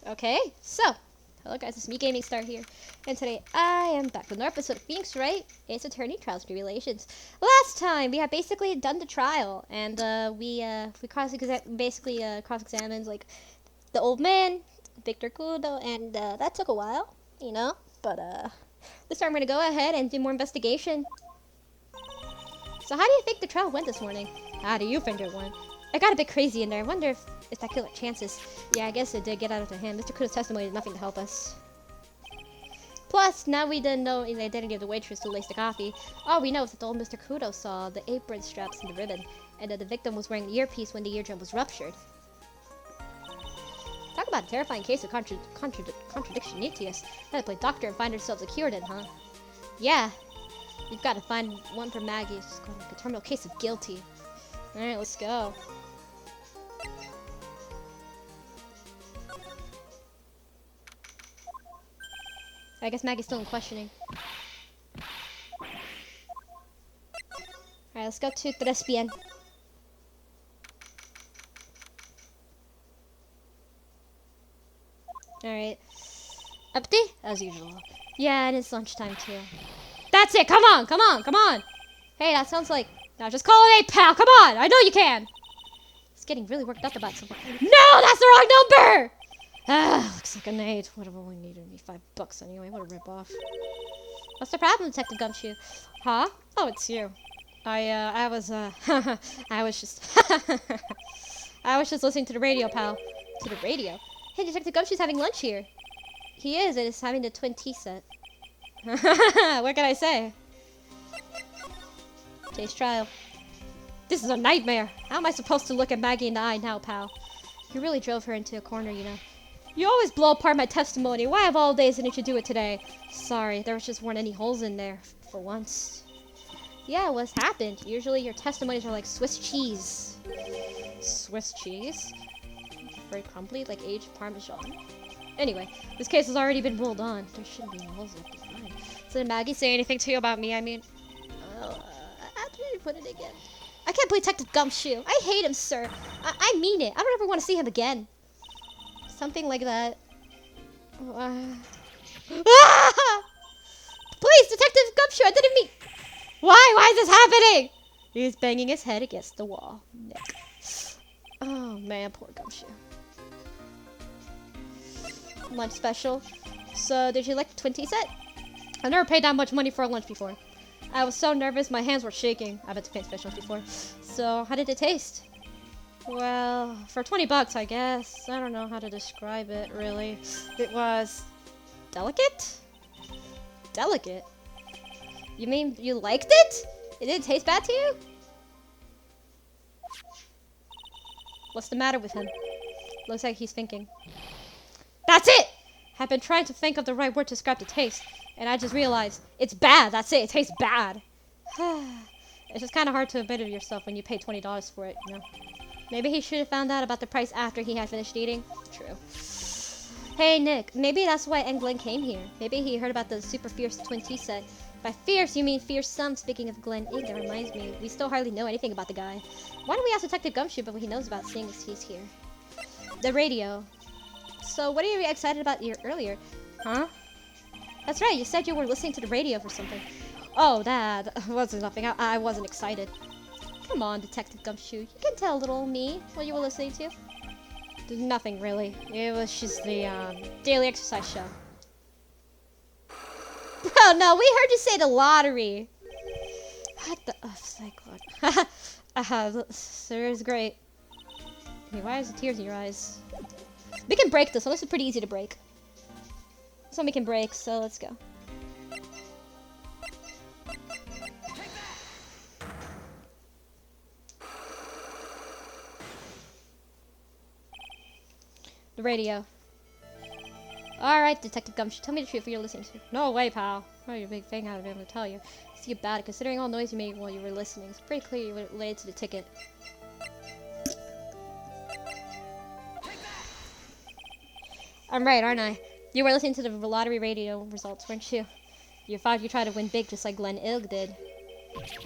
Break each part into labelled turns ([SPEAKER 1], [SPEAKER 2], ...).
[SPEAKER 1] Okay, so, hello guys, it's me, Gaming Star here, and today I am back with another episode of Phoenix Wright, Ace Attorney, Trials, Tribulations. Last time, we had basically done the trial, and we cross-examined, like, the old man, Victor Kudo, and that took a while, you know, but this time we're gonna go ahead and do more investigation. So how do you think the trial went this morning? How do you think it went? It got a bit crazy in there. I wonder if that killed our chances. Yeah, I guess it did get out of their hand. Mr. Kudo's testimony did nothing to help us. Plus, now we didn't know the identity of the waitress who laced the coffee. All we know is that the old Mr. Kudo saw the apron straps and the ribbon, and that the victim was wearing an earpiece when the eardrum was ruptured. Talk about a terrifying case of contradiction, Nitius. Had to play doctor and find ourselves a cured in, huh? Yeah. We've got to find one for Maggie. It's going like a terminal case of guilty. Alright, let's go. I guess Maggie's still in questioning. Alright, let's go to Tres Bien. Alright. Empty? As usual. Yeah, and it's lunchtime too. That's it! Come on! Come on! Come on! Hey, that sounds like... Now just call it 8, pal! Come on! I know you can! It's getting really worked up about something. No! That's the wrong number! Ah, looks like an 8. Would have only needed me $5 anyway. What a rip-off. What's the problem, Detective Gumshoe? Huh? Oh, it's you. I was just... I was just listening to the radio, pal. To the radio? Hey, Detective Gumshoe's having lunch here. He is, and it's having the twin tea set. What can I say? Taste trial. This is a nightmare. How am I supposed to look at Maggie in the eye now, pal? You really drove her into a corner, you know. You always blow apart my testimony. Why of all days didn't you do it today? Sorry, there just weren't any holes in there, for once. Yeah, what's happened? Usually your testimonies are like Swiss cheese. Swiss cheese? Very crumbly, like aged Parmesan. Anyway, this case has already been ruled on. There shouldn't be any holes left behind. So did Maggie say anything to you about me? I mean... after you put it again. I can't believe Detective Gumshoe. I hate him, sir. I mean it. I don't ever want to see him again. Something like that. Please, Detective Gumshoe, I didn't mean... Why is this happening? He's banging his head against the wall. Nick. Oh, man, poor Gumshoe. Lunch special. So, did you like the twin tea set? I've never paid that much money for a lunch before. I was so nervous, my hands were shaking. I've been to paint specials before. So, how did it taste? Well, for $20, I guess. I don't know how to describe it, really. It was... delicate? Delicate? You mean you liked it? It didn't taste bad to you? What's the matter with him? Looks like he's thinking. That's it! I've been trying to think of the right word to describe the taste, and I just realized it's bad. That's it. It tastes bad. It's just kind of hard to admit of yourself when you pay $20 for it, you know. Maybe he should have found out about the price after he had finished eating. True. Hey, Nick. Maybe that's why Glenn came here. Maybe he heard about the super fierce twin tea set. By fierce, you mean fearsome. Speaking of Glenn Ig, that reminds me, we still hardly know anything about the guy. Why don't we ask Detective Gumshoe about what he knows about, seeing as he's here? The radio. So, what are you excited about earlier? Huh? That's right, you said you were listening to the radio for something. Oh, that wasn't nothing. I wasn't excited. Come on, Detective Gumshoe. You can tell little me what you were listening to. Nothing, really. It was just the, daily exercise show. Oh, no, we heard you say the lottery. What the... Oh, cyclone. Sir is great. Hey, why is the tears in your eyes? We can break this one. This is pretty easy to break. This one we can break, so let's go. The radio. Alright, Detective Gumshoe, tell me the truth what you're listening to. No way, pal. Oh, you're a big thing out of able to tell you. See about it, considering all noise you made while you were listening. It's pretty clear you were related to the ticket. I'm right, aren't I? You were listening to the lottery radio results, weren't you? You thought you tried to win big just like Glenn Ilg did.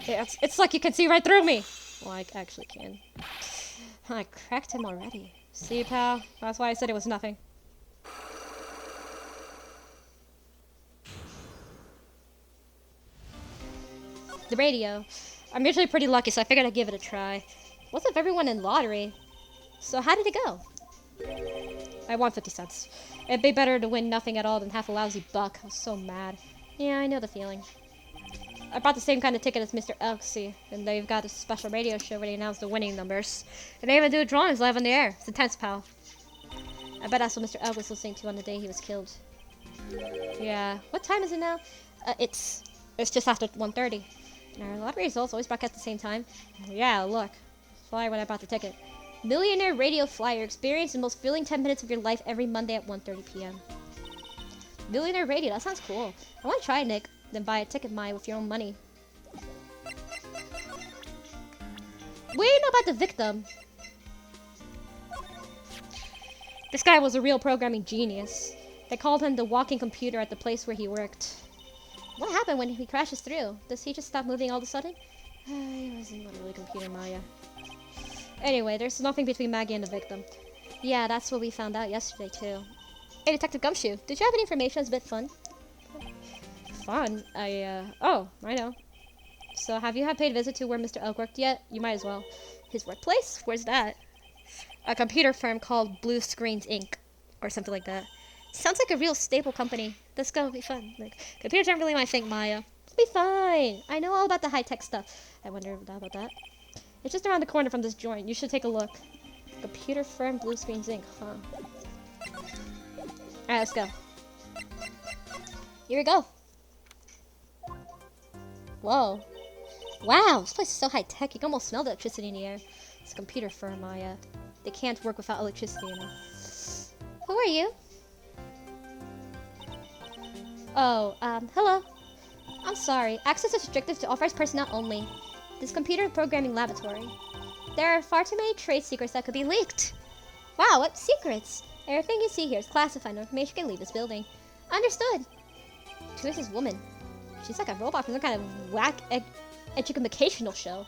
[SPEAKER 1] It's like you can see right through me! Well, I actually can. I cracked him already. See, pal? That's why I said it was nothing. the radio. I'm usually pretty lucky, so I figured I'd give it a try. What's up everyone in lottery? So how did it go? I won 50 cents. It'd be better to win nothing at all than half a lousy buck. I was so mad. Yeah, I know the feeling. I bought the same kind of ticket as Mr. Elksy, and they've got a special radio show where they announce the winning numbers. And they even do drawings live on the air. It's intense, pal. I bet that's what Mr. Elk was listening to on the day he was killed. Yeah. What time is it now? It's just after 1:30. Our lottery results always broadcast at the same time. Yeah, look. Flyer when I bought the ticket. Millionaire Radio Flyer. Experience the most thrilling 10 minutes of your life every Monday at 1:30 p.m. Millionaire Radio. That sounds cool. I want to try it, Nick. Then buy a ticket, Maya, with your own money. What do you know about the victim? This guy was a real programming genius. They called him the walking computer at the place where he worked. What happened when he crashes through? Does he just stop moving all of a sudden? He wasn't really a computer, Maya. Anyway, there's nothing between Maggie and the victim. Yeah, that's what we found out yesterday, too. Hey, Detective Gumshoe, did you have any information that's a bit fun? Fun? Oh, I know. So, have you had paid a visit to where Mr. Elk worked yet? You might as well. His workplace? Where's that? A computer firm called Blue Screens Inc. Or something like that. Sounds like a real stable company. That's gonna be fun. Like, computers aren't really my thing, Maya. It'll be fine. I know all about the high-tech stuff. I wonder about that. It's just around the corner from this joint. You should take a look. Computer firm Blue Screens Inc., huh? Alright, let's go. Here we go. Whoa. Wow, this place is so high-tech. You can almost smell the electricity in the air. It's a computer firm, Maya. They can't work without electricity, you know. Who are you? Oh, hello. I'm sorry. Access is restricted to authorized personnel only. This computer programming laboratory. There are far too many trade secrets that could be leaked. Wow, what secrets? Everything you see here is classified. No information can leave this building. Understood. Who is this woman? She's like a robot from some kind of whack educational show.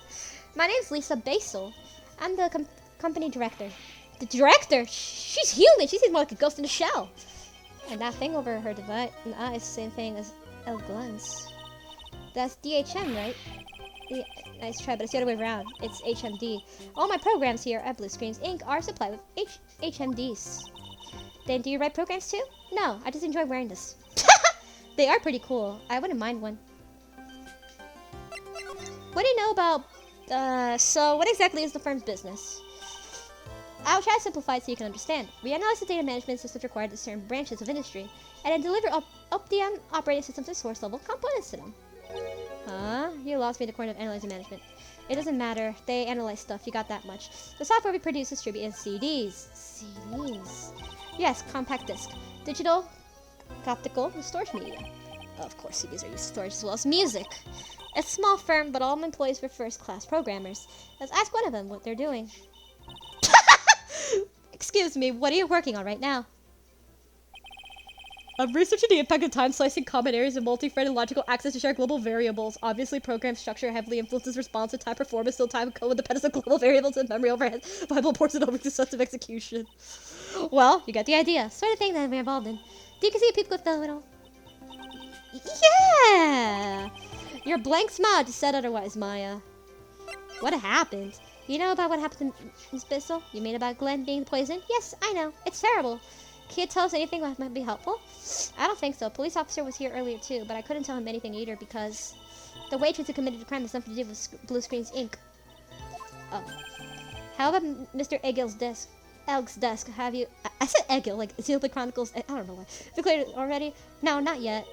[SPEAKER 1] My name's Lisa Basel. I'm the company director. The director? She's human. She seems more like a ghost in a shell. And that thing over her device and eyes, same thing as El Glens. That's DHM, right? Yeah, nice try, but it's the other way around. It's HMD. All my programs here at Blue Screens Inc. are supplied with HMDs. Then do you write programs too? No, I just enjoy wearing this. They are pretty cool. I wouldn't mind one. What do you know about... so what exactly is the firm's business? I'll try to simplify it so you can understand. We analyze the data management systems required to certain branches of industry, and then deliver Optium operating systems and source-level components to them. Huh? You lost me at the point of analyzing management. It doesn't matter. They analyze stuff. You got that much. The software we produce is distributed in CDs. CDs? Yes, compact disc. Digital, optical, and storage media. Of course, CDs are used for storage as well as music. It's a small firm, but all employees were first-class programmers. Let's ask one of them what they're doing. Excuse me, what are you working on right now? I'm researching the impact of time-slicing common areas of multi-threaded logical access to share global variables. Obviously, program structure heavily influences responsive time performance, still time code depends on global variables and memory overhead. Bible ports it over to sets of execution. Well, you get the idea. Sort of thing that we're involved in. Do you can see people with the little... Yeah! Your blank smile just said otherwise, Maya. What happened? You know about what happened to Miss Bissell? You mean about Glenn being poisoned? Yes, I know. It's terrible. Can you tell us anything that might be helpful? I don't think so. A police officer was here earlier too, but I couldn't tell him anything either because the waitress who committed the crime has nothing to do with Blue Screens Inc. Oh. How about Mr. Egil's desk? Elg's desk. Have you... I said Egil, like Xenoblade Chronicles. I don't know why. Have you cleared it already? No, not yet.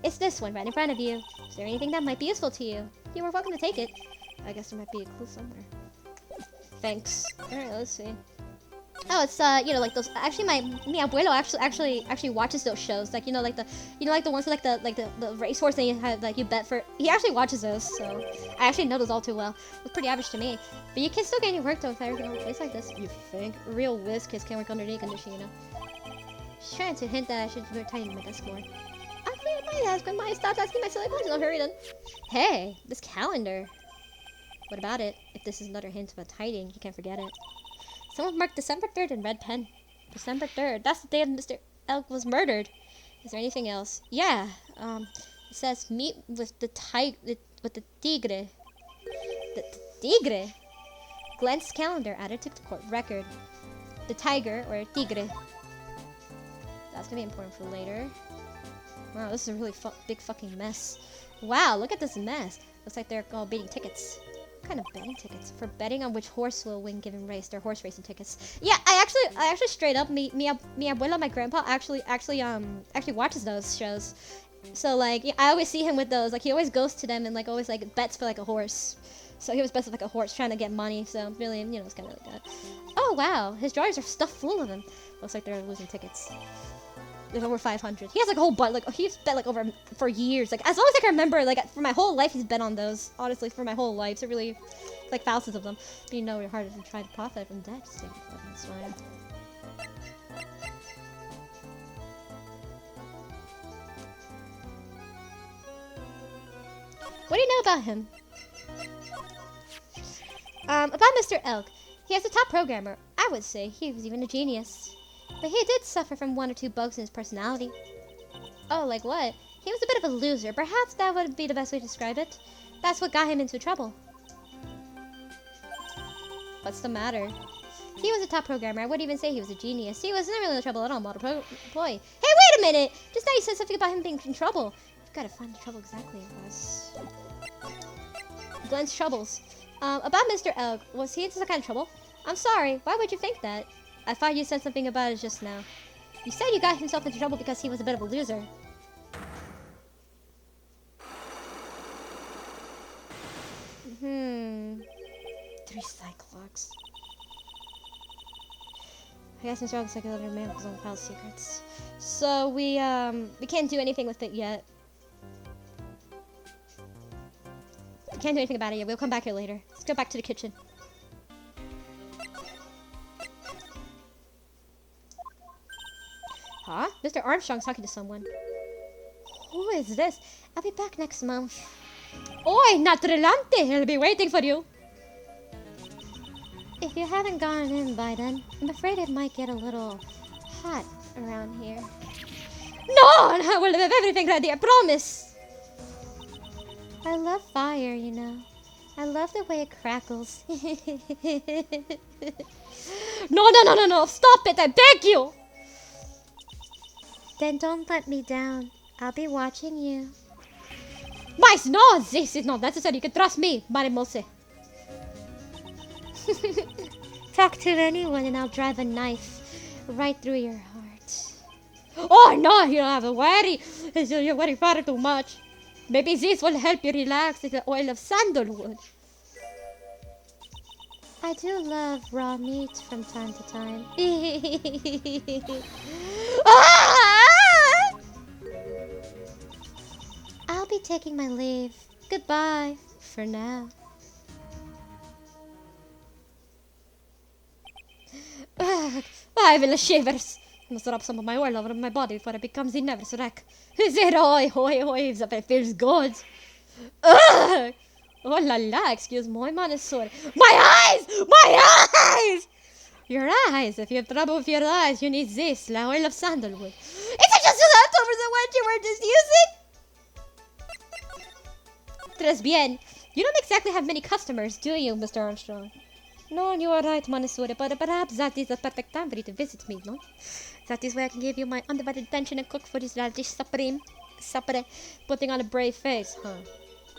[SPEAKER 1] It's this one right in front of you. Is there anything that might be useful to you? You are welcome to take it. I guess there might be a clue somewhere. Thanks. Alright, let's see. Oh, it's you know, like those. Actually, mi abuelo actually watches those shows. Like like the ones with like the racehorse and you have like you bet for. He actually watches those, so I actually know those all too well. It's pretty average to me. But you can still get any work though if everything on a place like this. You think? Real whiz kids can't work under any condition, you know. She's trying to hint that I should be tidying my desk more. Actually, I might ask. I might stop asking my silly questions. I'll hurry then. Hey, this calendar. What about it? If this is another hint about tidying, you can't forget it. Someone marked December 3rd in red pen. December 3rd. That's the day Mr. Elk was murdered. Is there anything else? Yeah. It says meet with the with the tigre. The tigre? Glenn's calendar added to the court record. The tiger, or tigre. That's gonna be important for later. Wow, this is a really big fucking mess. Wow, look at this mess. Looks like they're all betting tickets. What kind of betting tickets? For betting on which horse will win given race. They're horse racing tickets. Yeah, I actually straight up, mi abuela, my grandpa actually watches those shows. So like, yeah, I always see him with those. Like he always goes to them and like always like bets for like a horse. So he was bets with like a horse trying to get money. So really, you know, it's kind of like that. Oh wow, his drawers are stuffed full of them. Looks like they're losing tickets. There's over 500. He has like a whole bunch. Like he's bet like over for years. Like as long as I can remember, like for my whole life, he's bet on those. Honestly, for my whole life, so really, like thousands of them. But you know, you're harder to try to profit from debt. So that's why. What do you know about him? About Mr. Elk. He is a top programmer. I would say he was even a genius. But he did suffer from one or two bugs in his personality. Oh, like what? He was a bit of a loser. Perhaps that would be the best way to describe it. That's what got him into trouble. What's the matter? He was a top programmer. I wouldn't even say he was a genius. He was never really in trouble at all, model boy. Hey, wait a minute! Just now you said something about him being in trouble. You've got to find the trouble exactly it was. Glenn's troubles. About Mr. Elk, was he into some kind of trouble? I'm sorry, why would you think that? I thought you said something about it just now. You said you got himself into trouble because he was a bit of a loser. Three Cyclops. I guess Mr. Elk's like a little man with his own pile of secrets. So we can't do anything with it yet. We can't do anything about it yet. We'll come back here later. Let's go back to the kitchen. Huh? Mr. Armstrong's talking to someone. Who is this? I'll be back next month. Oi, Natrelante! I'll be waiting for you. If you haven't gone in by then, I'm afraid it might get a little hot around here. No! I will have everything ready, I promise! I love fire, you know. I love the way it crackles. No! Stop it, I beg you! Then don't let me down. I'll be watching you. Mice, no! This is not necessary. You can trust me, Marimose. Talk to anyone and I'll drive a knife right through your heart. Oh, no! You don't have to worry. You're worrying far too much. Maybe this will help you relax. It's the oil of sandalwood. I do love raw meat from time to time. I'll be taking my leave. Goodbye for now. I will shivers. I must rub some of my oil over my body before it becomes a nervous wreck. Oi, that feels good. Ugh! Oh la la, excuse my monosaur. My eyes! My eyes! Your eyes. If you have trouble with your eyes, you need this, la oil of sandalwood. Is it just the leftovers of what you were just using? Tres bien. You don't exactly have many customers, do you, Mr. Armstrong? No, you are right, Monosaur, but perhaps that is the perfect time for you to visit me, no? That is where I can give you my undivided attention and cook for this radish supreme. Putting on a brave face, huh?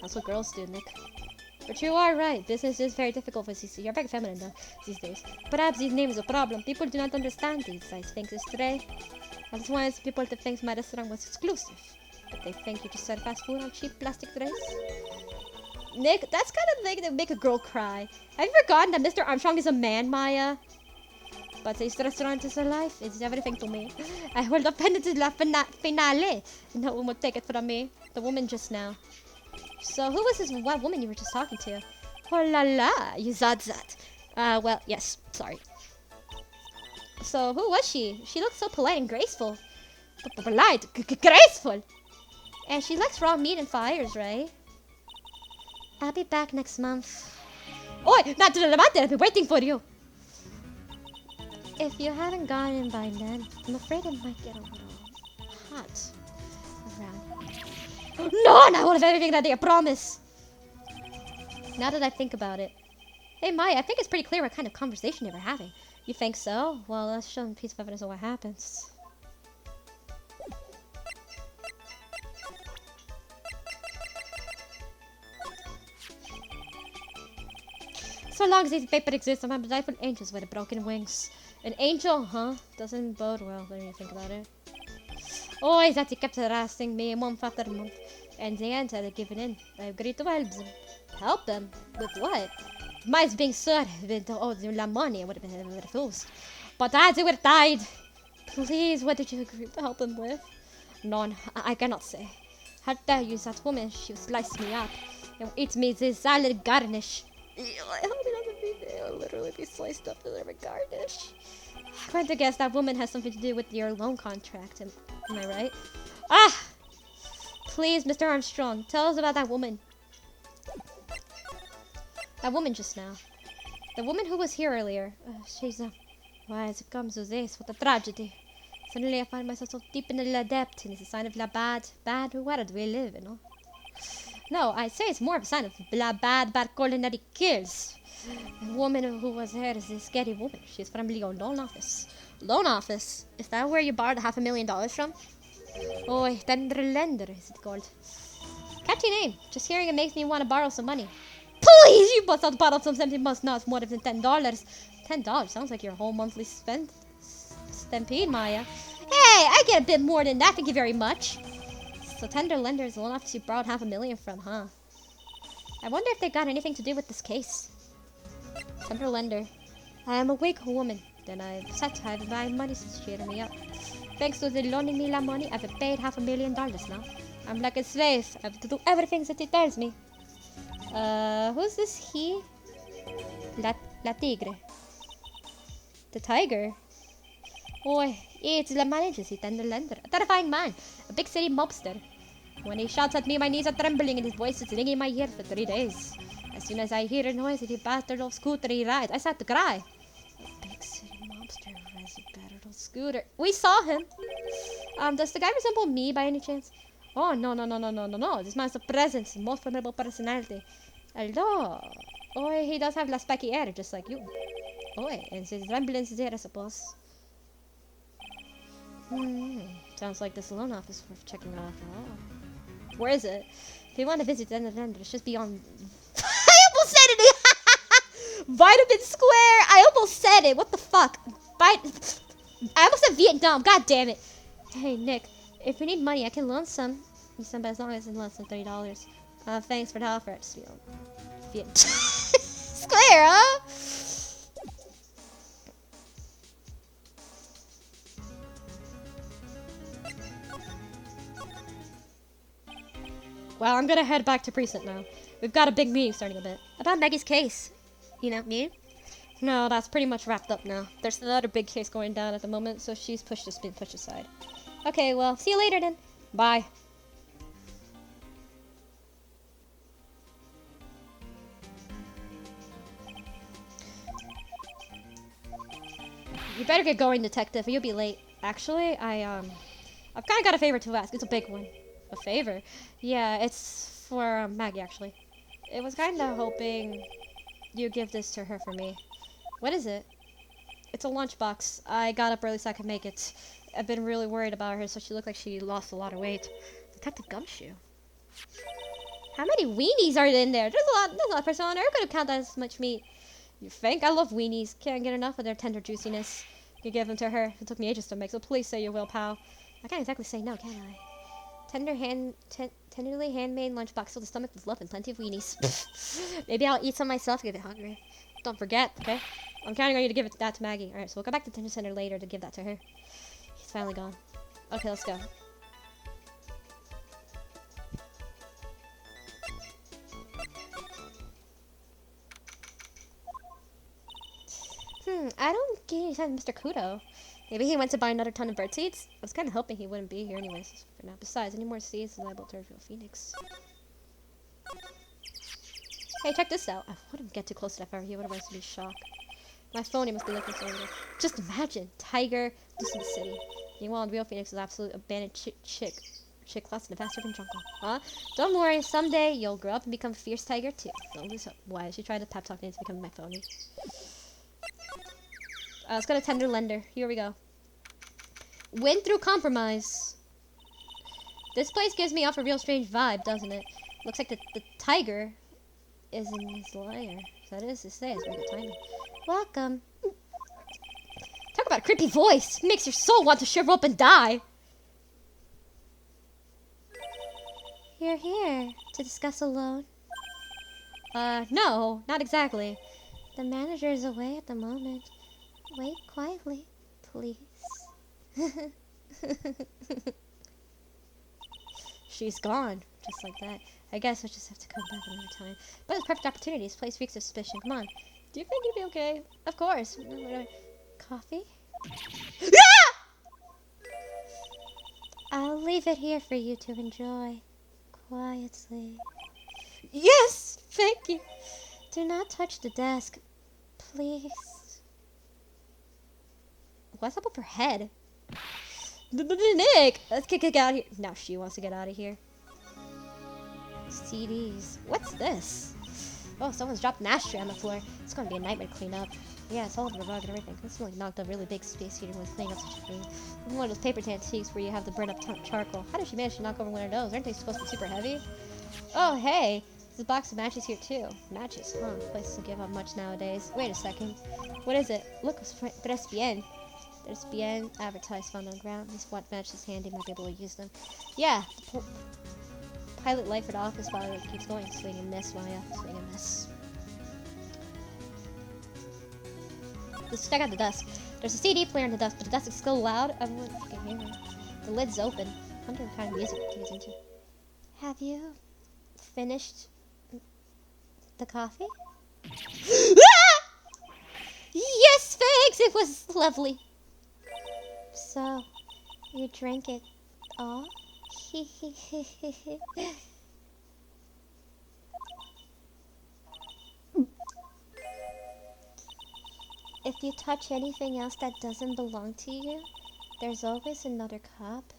[SPEAKER 1] That's what girls do, Nick. But you are right. Business is very difficult for CC. You're very feminine, though, these days. Perhaps these names are a problem. People do not understand these things today. I just wanted people to think my restaurant was exclusive. But they think you just serve fast food on cheap plastic trays. Nick, that's kind of like to make a girl cry. Have you forgotten that Mr. Armstrong is a man, Maya? But this restaurant is a life. It's everything to me. I will defend it to la finale. No one will take it from me. The woman just now. So who was this one woman you were just talking to? Oh la la, you zad. Well, yes, sorry. So who was she? She looked so polite and graceful. Polite, graceful. And she likes raw meat and fires, right? I'll be back next month. Oi, not to the levante, I'll be waiting for you. If you haven't gone in by then, I'm afraid it might get a little hot around. No, I will have everything ready, I promise. Now that I think about it. Hey, Maya, I think it's pretty clear what kind of conversation they were having. You think so? Well, let's show them a piece of evidence of what happens. So long as this paper exists, I'm alive with angels with broken wings. An angel, huh? Doesn't bode well when you think about it. Oh, that he kept harassing me month after month. And in the end, I had given in. I agreed to help them. Help them? With what? Mine's being served to owe them la money. I would have been refused. But as they would have died. Please, what did you agree to help them with? None. I cannot say. How dare you, that woman? She will slice me up and eat me this salad garnish. I hope it doesn't mean they'll literally be sliced up to their garnish. I'm going to guess that woman has something to do with your loan contract. Am I right? Ah! Please, Mr. Armstrong, tell us about that woman. That woman just now. The woman who was here earlier. She's why, as it comes to this, what a tragedy. Suddenly I find myself so deep in the depth, and it's a sign of la bad world we live in, no? No, I say it's more of a sign of la bad culinary kills. The woman who was here is a scary woman. She's from your loan office. Loan office? Is that where you borrowed $500,000 from? Oh, tender lender is it called. Catchy name. Just hearing it makes me want to borrow some money. Please, you must not borrow something must not more than $10. $10 sounds like your whole monthly stampede, Maya. Hey, I get a bit more than that, thank you very much. So tender lender is the loan office you borrowed $500,000 from, huh? I wonder if they got anything to do with this case. Tender lender. I am a weak woman. Then I've said I have my money since cheating me up. Thanks to the loaning me la money, I've paid $500,000 now. I'm like a slave. I have to do everything that he tells me. Who's this he? La tigre. The tiger? Oh, it's the manager, the tender lender. A terrifying man. A big city mobster. When he shouts at me, my knees are trembling and his voice is ringing in my ear for 3 days. As soon as I hear a noise, the bastard old scooter he rides, I start to cry. A big city mobster rides a battered old scooter. We saw him. Does the guy resemble me by any chance? Oh, no. This man's a presence, the most formidable personality. Hello. Oh, he does have la spiky hair, just like you. Oh, and his resemblance is there, I suppose. Sounds like this loan office worth checking out after all. Where is it? If you want to visit the end of the end, it's just beyond... I almost said it! Vitamin Square! I almost said it! What the fuck? I almost said Vietnam, god damn it! Hey, Nick, if you need money, I can loan some. But as long as it's less than $30. Thanks for the offer. Square, huh? Well, I'm gonna head back to precinct now. We've got a big meeting starting a bit. About Maggie's case. You know, me? No, that's pretty much wrapped up now. There's another big case going down at the moment, so she's been pushed aside. Okay, well, see you later then. Bye. You better get going, detective, or you'll be late. Actually, I've kind of got a favor to ask. It's a big one. A favor? Yeah, it's for Maggie, actually. It was kind of hoping you give this to her for me. What is it? It's a lunchbox. I got up early so I could make it. I've been really worried about her, so she looked like she lost a lot of weight. Detective Gumshoe. How many weenies are in there? There's a lot of person on there. I couldn't count that as much meat. You think? I love weenies. Can't get enough of their tender juiciness. You give them to her. It took me ages to make, so please say you will, pal. I can't exactly say no, can I? Tenderly handmade lunchbox filled the stomach with love and plenty of weenies. Maybe I'll eat some myself if I get hungry. Don't forget, okay? I'm counting on you to give that to Maggie. Alright, so we'll go back to the Tender Center later to give that to her. He's finally gone. Okay, let's go. I don't get any sign of Mr. Kudo. Maybe he went to buy another ton of bird seeds? I was kind of hoping he wouldn't be here anyways for now. Besides, any more seeds is liable to reveal Phoenix. Hey, check this out. I wouldn't get too close to that fire. He would have be shocked. My phone, he must be looking for. Just imagine. Tiger, loose in the city. Meanwhile, in real Phoenix is absolute abandoned Shit class in a fast urban jungle. Huh? Don't worry, someday you'll grow up and become a fierce tiger too. Don't lose hope. Why is she trying to pep talk me into becoming my phony? Let's go to Tender Lender. Here we go. Win through compromise. This place gives me off a real strange vibe, doesn't it? Looks like the tiger is in his lair. That is to say, it's very good timing. Welcome. Talk about a creepy voice. Makes your soul want to shrivel up and die. You're here to discuss a loan? No, not exactly. The manager is away at the moment. Wait quietly, please. She's gone, just like that. I guess I just have to come back another time. But it's a perfect opportunity. This place reeks of suspicion. Come on. Do you think you'd be okay? Of course. Coffee? I'll leave it here for you to enjoy. Quietly. Yes! Thank you. Do not touch the desk. Please. What's up with her head? Nick! Let's get out of here. Now she wants to get out of here. CDs. What's this? Oh, someone's dropped an ashtray on the floor. It's going to be a nightmare to clean up. Yeah, it's all over the rug and everything. This like knocked a really big space heater when cleaning up such a thing. One of those paper antiques where you have the burn up charcoal. How did she manage to knock over one of those? Aren't they supposed to be super heavy? Oh, hey. There's a box of matches here, too. Matches, huh? Places don't give up much nowadays. Wait a second. What is it? Look, Tres Bien. There's bien advertised found on the ground. These what matches handy, might be able to use them. Yeah. Pilot life at office while it keeps going. Swing and miss, Maya. Swing and miss. Let's check out the desk. There's a CD player on the desk, but the desk is still loud. I don't know if you can hear it. The lid's open. I wonder what kind of music it goes into. Have you finished the coffee? Yes, thanks! It was lovely. So, you drank it all? If you touch anything else that doesn't belong to you, there's always another cup.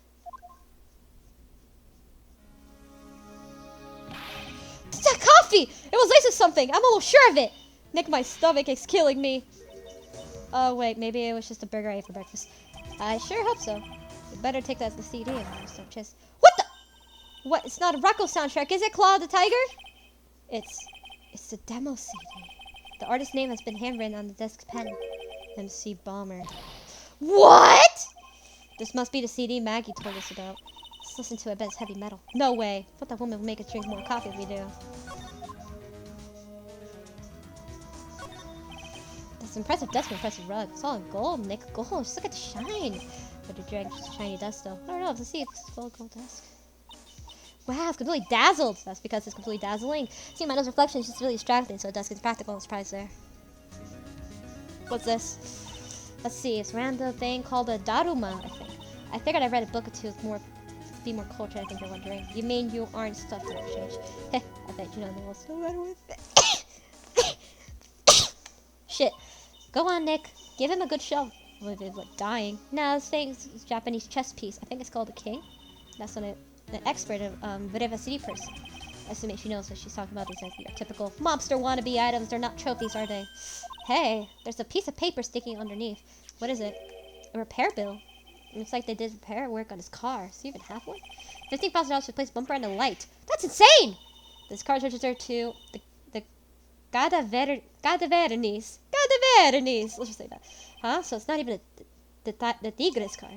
[SPEAKER 1] It's that coffee! It was laced with something! I'm almost sure of it! Nick, my stomach is killing me. Oh, wait, maybe it was just a burger I ate for breakfast. I sure hope so. You better take that as the CD and just chest. What the? What? It's not a Rocco soundtrack, is it, Claw the Tiger? It's a demo CD. The artist's name has been handwritten on the desk pen. MC Bomber. What? This must be the CD Maggie told us about. Let's listen to it. I bet it's heavy metal. No way. I thought that woman would make us drink more coffee if we do. That's impressive desk, impressive rug. It's all in gold, Nick. Gold. Just look at the shine. But the drag just shiny dust though. I don't know. Let's see. It's all gold desk. Wow, it's completely dazzled. That's because it's completely dazzling. See, my nose reflection is just really distracting, so the desk is practical and surprise there. What's this? Let's see. It's a random thing called a Daruma, I think. I figured I read a book or two with be more cultured, I think you're wondering. You mean you aren't stuffed to exchange? Heh, I bet you know the what's the matter with it. Shit. Go on, Nick. Give him a good show. What, dying? No, this thing's a Japanese chess piece. I think it's called a king. That's what an expert of Vireva City person. I assume she knows what she's talking about. These are typical mobster wannabe items. They're not trophies, are they? Hey, there's a piece of paper sticking underneath. What is it? A repair bill. It looks like they did repair work on his car. So you even have one? $15,000 to replace bumper and a light. That's insane! This car is registered to the Gadaveronese. Let's just say that. Huh? So it's not even the Tigres car.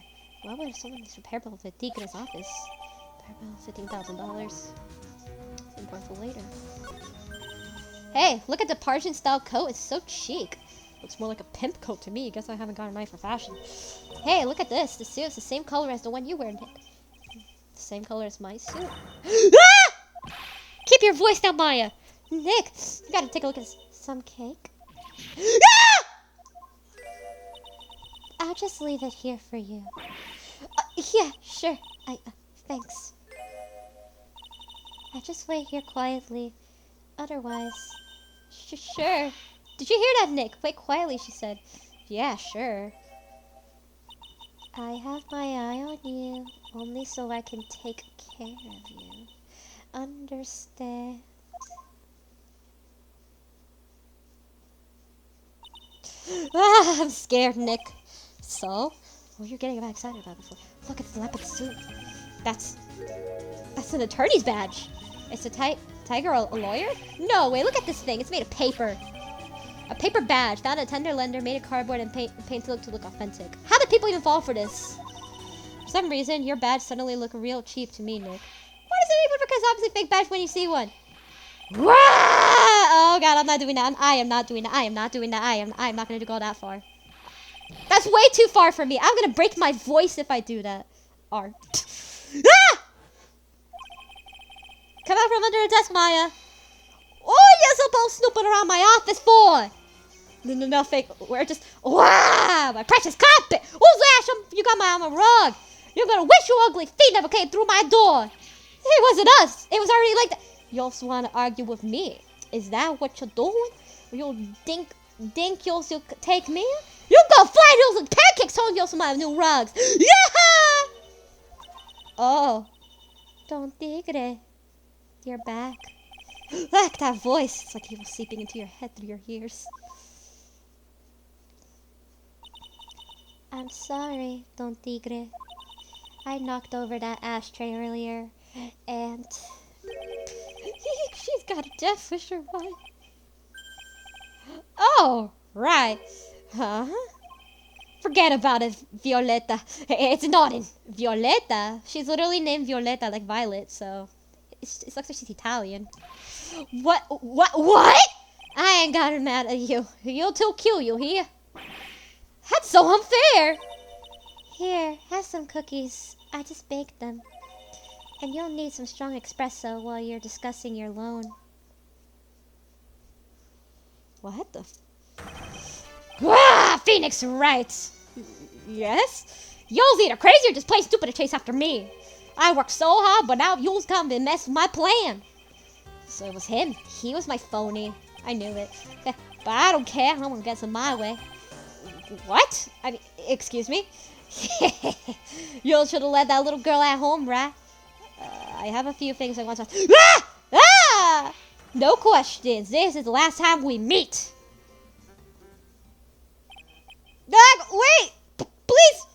[SPEAKER 1] Why would someone use repair bill to the Tigres office? Repair bill, $15,000. It's important for later. Hey, look at the Parisian style coat. It's so chic. Looks more like a pimp coat to me. Guess I haven't got an eye for fashion. Hey, look at this. The suit's the same color as the one you wear, Nick. The same color as my suit. Ah! Keep your voice down, Maya. Nick, you gotta take a look at some cake. Ah! I'll just leave it here for you. Yeah, sure. Thanks. I just wait here quietly. Otherwise, sure. Did you hear that, Nick? Wait quietly, she said. Yeah, sure. I have my eye on you, only so I can take care of you. Understand? Ah, I'm scared, Nick. So? What you're getting excited about before? Look, it's the leopard suit. That's an attorney's badge. It's a tiger, a lawyer? No way, look at this thing. It's made of paper. A paper badge. Found at a tender lender, made of cardboard and paint to look authentic. How did people even fall for this? For some reason, your badge suddenly looked real cheap to me, Nick. Why does it even because obviously fake badge when you see one? Wah! Oh god, I'm not doing that. I am not doing that. I am not doing that. I am not gonna go that far. That's way too far for me. I'm gonna break my voice if I do that. R. Ah! Come out from under the desk, Maya. Oh, you're supposed snooping around my office for? No, fake. We're just. Wow, my precious carpet. Who's that? You got my arm rug. You're gonna wish your ugly feet never came through my door. It wasn't us. It was already like that. You also want to argue with me? Is that what you're doing? You'll think you'll take me? You go fly hills and pancakes on you some my new rugs. Yeah! Oh, don't tigre. You're back. Look, that voice. It's like he was seeping into your head through your ears. I'm sorry, Don Tigre. I knocked over that ashtray earlier, and she's got a death wish or what? Oh, right. Huh? Forget about it, Violetta. It's not in Violetta. She's literally named Violetta, like Violet, so it looks like she's Italian. What? I ain't got mad at you. You'll too kill you here. That's so unfair. Here, have some cookies. I just baked them. And you'll need some strong espresso while you're discussing your loan. What the? Phoenix Wright. Yes? You's either crazy or just plain stupid to chase after me. I worked so hard, but now you's come and mess with my plan. So it was him. He was my phony. I knew it. But I don't care. I'm gonna get some my way. What? I mean, excuse me? You should have let that little girl at home, right? I have a few things I want to... Ah! No questions. This is the last time we meet. Wait! Please!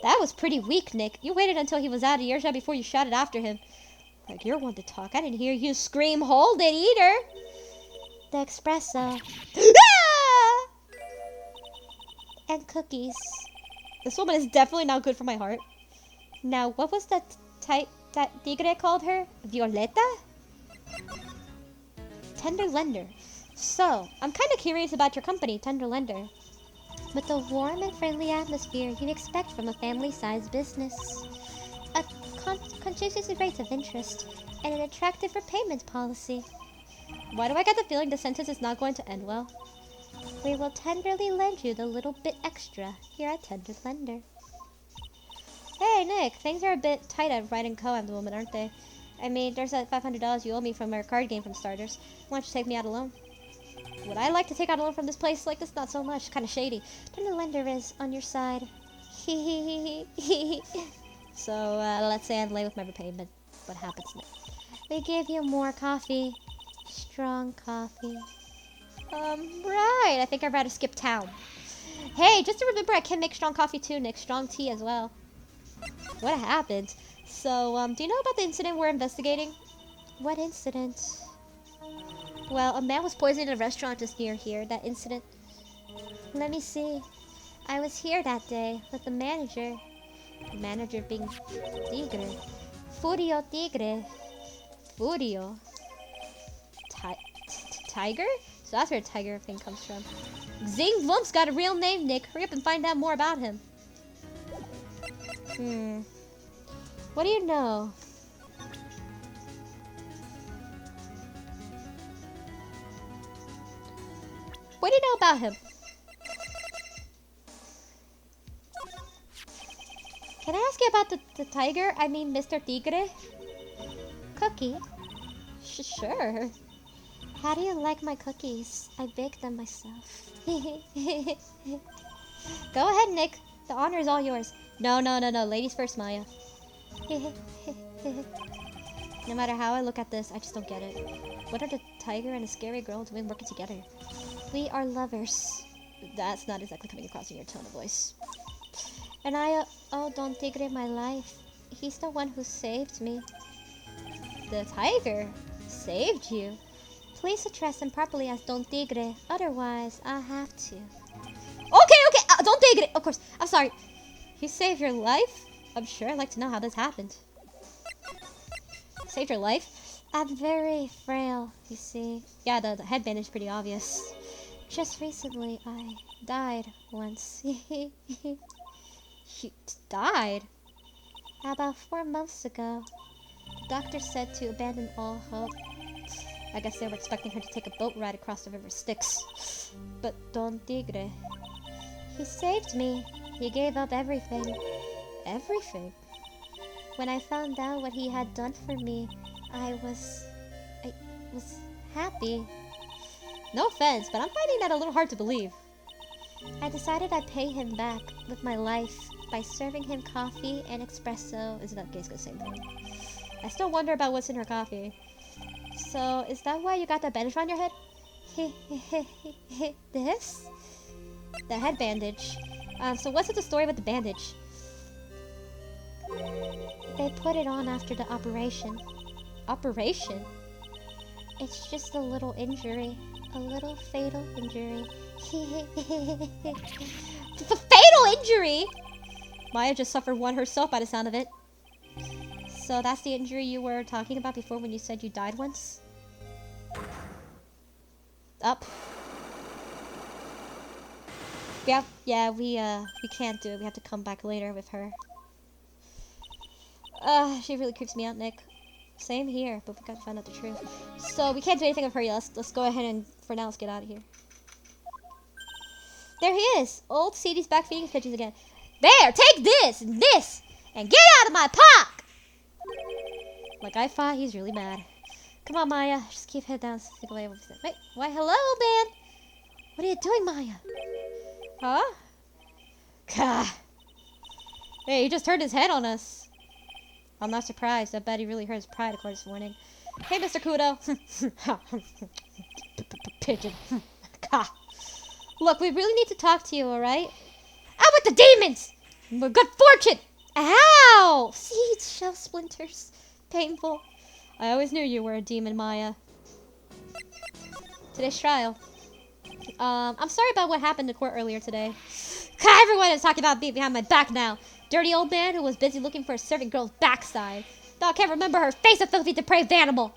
[SPEAKER 1] That was pretty weak, Nick. You waited until he was out of earshot before you shouted after him. Like you're one to talk. I didn't hear you scream, hold it, either. The espresso. Ah! And cookies. This woman is definitely not good for my heart. Now, what was that tigre called her? Violetta? Tender lender. So, I'm kind of curious about your company, Tender Lender. With the warm and friendly atmosphere you'd expect from a family-sized business. A conscientious rates of interest, and an attractive repayment policy. Why do I get the feeling the sentence is not going to end well? We will tenderly lend you the little bit extra here at Tender Lender. Hey, Nick, things are a bit tight at Wright & Co. at the moment, aren't they? I mean, there's that $500 you owe me from our card game from starters. Why don't you take me out alone? Would I like to take out a loan from this place like this? Not so much. Kind of shady. Tender Lender is on your side. So, let's say I'm late with my repayment. What happens next? We give you more coffee. Strong coffee. Right. I think I'd rather skip town. Hey, just to remember, I can make strong coffee too, Nick. Strong tea as well. What happened? So, do you know about the incident we're investigating? What incident? Well, a man was poisoned in a restaurant just near here. That incident. Let me see. I was here that day with the manager. The manager being Tigre. Furio Tigre. Furio. Tiger? So that's where the tiger thing comes from. Zing Vump's got a real name, Nick. Hurry up and find out more about him. What do you know? What do you know about him? Can I ask you about the tiger? I mean, Mr. Tigre? Cookie? Sure. How do you like my cookies? I baked them myself. Go ahead, Nick. The honor is all yours. No. Ladies first, Maya. No matter how I look at this, I just don't get it. What are the tiger and the scary girl doing working together? We are lovers. That's not exactly coming across in your tone of voice. And I, Don Tigre, my life. He's the one who saved me. The tiger saved you? Please address him properly as Don Tigre. Otherwise, I'll have to. Okay, Don Tigre. Of course. I'm sorry. He saved your life? I'm sure I'd like to know how this happened. Saved your life? I'm very frail, you see. Yeah, the headband is pretty obvious. Just recently, I died once. You died? About 4 months ago. The doctor said to abandon all hope. I guess they were expecting her to take a boat ride across the river Styx. But Don Tigre, he saved me. He gave up everything. Everything? When I found out what he had done for me, I was happy. No offense, but I'm finding that a little hard to believe. I decided I'd pay him back with my life by serving him coffee and espresso. Isn't that basically the same thing? I still wonder about what's in her coffee. So, is that why you got that bandage on your head? This? The head bandage. So what's with the story with the bandage? They put it on after the operation. Operation? It's just a little injury. A little fatal injury. It's a fatal injury? Maya just suffered one herself by the sound of it. So that's the injury you were talking about before when you said you died once? Up. Yeah, we can't do it. We have to come back later with her. She really creeps me out, Nick. Same here, but we gotta find out the truth. So we can't do anything with her yet. Let's go ahead and, for now, let's get out of here. There he is! Old Sadie's back feeding his pigeons again. There! Take this! And this! And get out of my park! Like I thought, he's really mad. Come on, Maya. Just keep head down. Stick away. Wait, why, hello, man! What are you doing, Maya? Huh? Gah! Hey, he just turned his head on us. I'm not surprised. I bet he really hurt his pride, of course, this morning. Hey, Mr. Kudo. Pigeon. Look, we really need to talk to you, alright? Out with the demons! With good fortune! Ow! See, shell splinters. Painful. I always knew you were a demon, Maya. Today's trial. I'm sorry about what happened in court earlier today. Everyone is talking about me behind my back now. Dirty old man who was busy looking for a servant girl's backside. Dog can't remember her face, a filthy, depraved animal.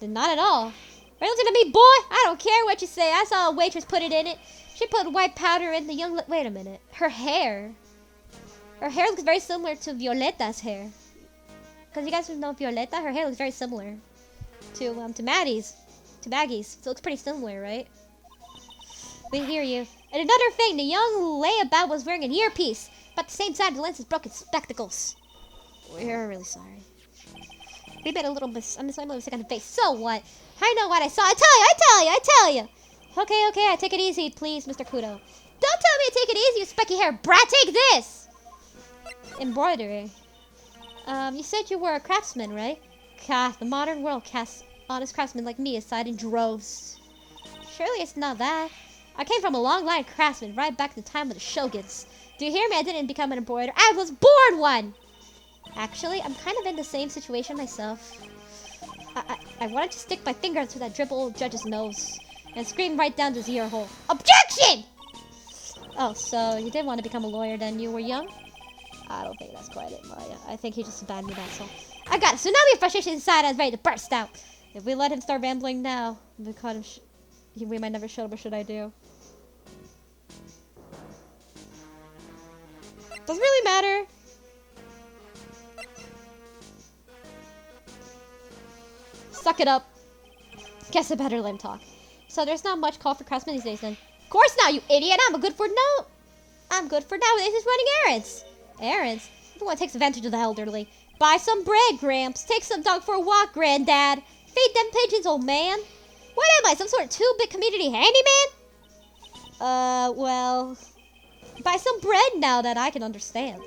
[SPEAKER 1] Not at all. Are you listening to me, boy? I don't care what you say. I saw a waitress put it in it. She put white powder in the young... Wait a minute. Her hair. Her hair looks very similar to Violeta's hair. Because you guys know Violeta, her hair looks very similar to Maddie's. To Maggie's. So it looks pretty similar, right? We hear you. And another thing, the young layabout was wearing an earpiece. About the same size the lenses broke his spectacles. We're really sorry. We made a little mistake on the face. So what? I know what I saw. I tell you. Okay, I take it easy, please, Mr. Kudo. Don't tell me to take it easy, you specky hair brat. Take this! Embroidery. You said you were a craftsman, right? God, the modern world casts honest craftsmen like me aside in droves. Surely it's not that. I came from a long line of craftsmen right back in the time of the shoguns. Do you hear me? I didn't become an embroiderer. I was born one! Actually, I'm kind of in the same situation myself. I wanted to stick my finger through that dribble old judge's nose and scream right down his ear hole. Objection! Oh, so you did want to become a lawyer then you were young? I don't think that's quite it, Maya. I think he just abandoned me, that's all. I got a tsunami of frustration inside. I was ready to burst out. If we let him start rambling now, we caught him. We might never show him. What should I do? Doesn't really matter. Suck it up. Guess I better let him talk. So there's not much call for craftsmen these days then. Of course not, you idiot. I'm good for now. This is running errands. Errands? Everyone takes advantage of the elderly. Buy some bread, Gramps. Take some dog for a walk, Granddad. Feed them pigeons, old man. What am I, some sort of 2-bit community handyman? Well... Buy some bread now that I can understand.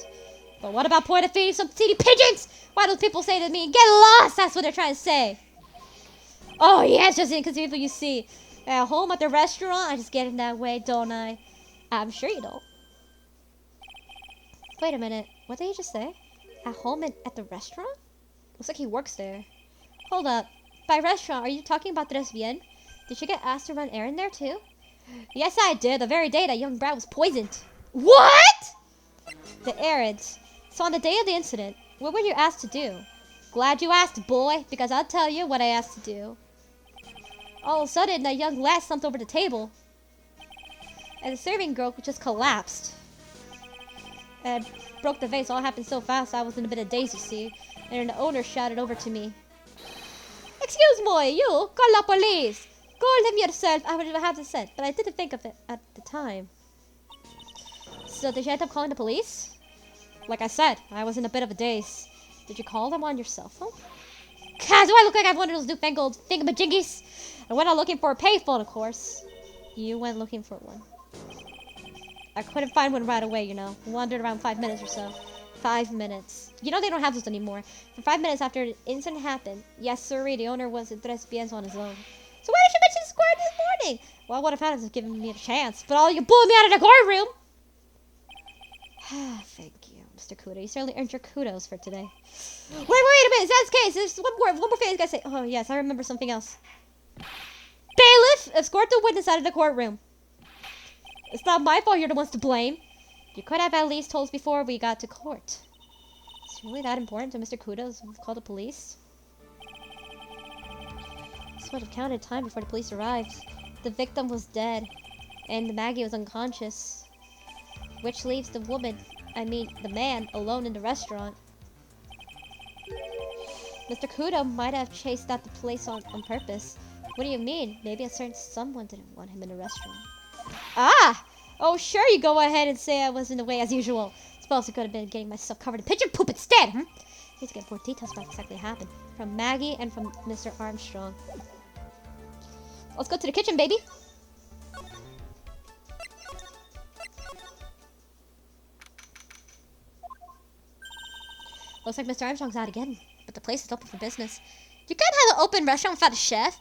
[SPEAKER 1] But what about point of feeding some seedy pigeons? Why do people say to me, get lost? That's what they're trying to say. Oh, yeah, it's just inconceivable, you see. At home, at the restaurant, I just get in that way, don't I? I'm sure you don't. Wait a minute. What did he just say? At home and at the restaurant? Looks like he works there. Hold up. By restaurant, are you talking about Tres Bien? Did you get asked to run errand there, too? Yes, I did. The very day that young brat was poisoned. What? The errands. So on the day of the incident, what were you asked to do? Glad you asked, boy, because I'll tell you what I asked to do. All of a sudden, that young lad slumped over the table, and the serving girl just collapsed and broke the vase. All happened so fast, I was in a bit of daze, you see, and the owner shouted over to me, "Excuse me, you, call the police. Call him yourself." I would have to say, but I didn't think of it at the time. So did you end up calling the police? Like I said, I was in a bit of a daze. Did you call them on your cell phone? God, do I look like I have one of those newfangled thingamajiggies? I went out looking for a payphone, of course. You went looking for one. I couldn't find one right away, you know. Wandered around 5 minutes or so. 5 minutes. You know they don't have those anymore. For 5 minutes after the incident happened, yes, sirree, the owner was in Tres Biens on his own. So why did you mention the squad this morning? Well, I would have had to give me a chance, but all you blew me out of the courtroom. Thank you, Mr. Kudo. You certainly earned your kudos for today. Wait a minute. Is that the case? There's one more thing I gotta say. Oh, yes, I remember something else. Bailiff, escort the witness out of the courtroom. It's not my fault you're the ones to blame. You could have at least told us before we got to court. It's really that important to Mr. Kudo to call the police? This would have counted time before the police arrived. The victim was dead, and Maggie was unconscious. Which leaves the man, alone in the restaurant. Mr. Kudo might have chased out the police on purpose. What do you mean? Maybe a certain someone didn't want him in the restaurant. Ah! Oh, sure, you go ahead and say I was in the way as usual. Suppose I could have been getting myself covered in pigeon poop instead, hmm? Need to get more details about what exactly happened. From Maggie and from Mr. Armstrong. Let's go to the kitchen, baby. Looks like Mr. Armstrong's out again, but the place is open for business. You can't have an open restaurant without a chef.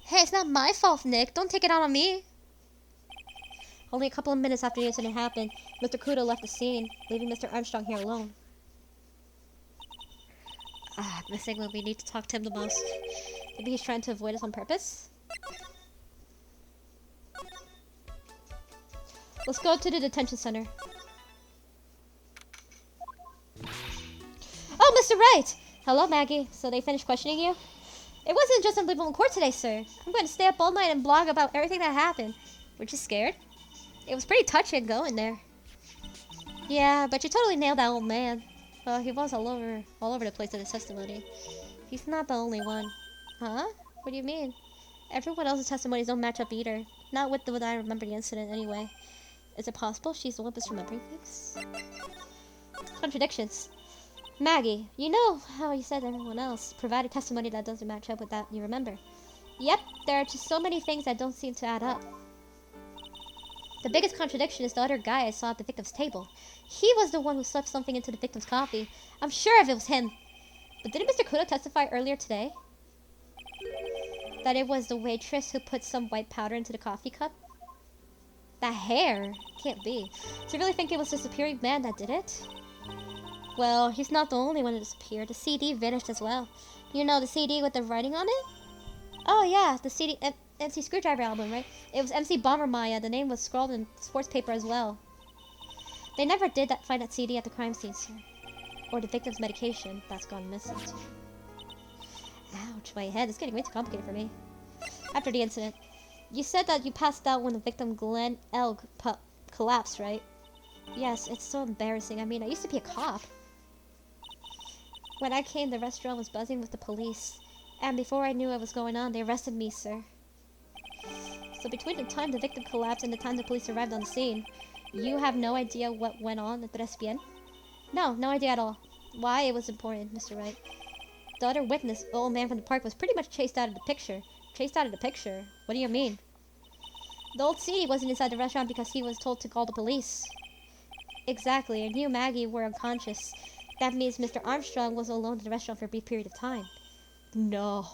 [SPEAKER 1] Hey, it's not my fault, Nick. Don't take it out on me. Only a couple of minutes after the incident happened, Mr. Kudo left the scene, leaving Mr. Armstrong here alone. Missing when we need to talk to him the most. Maybe he's trying to avoid us on purpose? Let's go to the detention center. Oh, Mr. Wright! Hello, Maggie. So they finished questioning you? It wasn't just unbelievable in court today, sir. I'm going to stay up all night and blog about everything that happened. Weren't you scared? It was pretty touching going there. Yeah, but you totally nailed that old man. Well, he was all over the place in his testimony. He's not the only one. Huh? What do you mean? Everyone else's testimonies don't match up either. Not with the way I remember the incident anyway. Is it possible she's the one that's remembering things? Contradictions. Maggie, you know how you said everyone else provided testimony that doesn't match up with that you remember. Yep, there are just so many things that don't seem to add up. The biggest contradiction is the other guy I saw at the victim's table. He was the one who slipped something into the victim's coffee. I'm sure if it was him. But didn't Mr. Kudo testify earlier today that it was the waitress who put some white powder into the coffee cup? That hair can't be. Do you really think it was the disappearing man that did it? Well, he's not the only one that disappeared. The CD vanished as well. You know, the CD with the writing on it? Oh yeah, the CD, MC Screwdriver album, right? It was MC Bomber Maya. The name was scrawled in sports paper as well. They never did find that CD at the crime scene, sir. Or the victim's medication that's gone missing. Ouch, my head is getting way too complicated for me. After the incident, you said that you passed out when the victim Glenn Elg collapsed, right? Yes, it's so embarrassing. I mean, I used to be a cop. When I came, the restaurant was buzzing with the police. And before I knew what was going on, they arrested me, sir. So between the time the victim collapsed and the time the police arrived on the scene, you have no idea what went on at Tres Bien? No, no idea at all. Why it was important, Mr. Wright. The other witness, the old man from the park, was pretty much chased out of the picture. Chased out of the picture? What do you mean? The old CD wasn't inside the restaurant because he was told to call the police. Exactly, and you and Maggie were unconscious. That means Mr. Armstrong was alone in the restaurant for a brief period of time. No.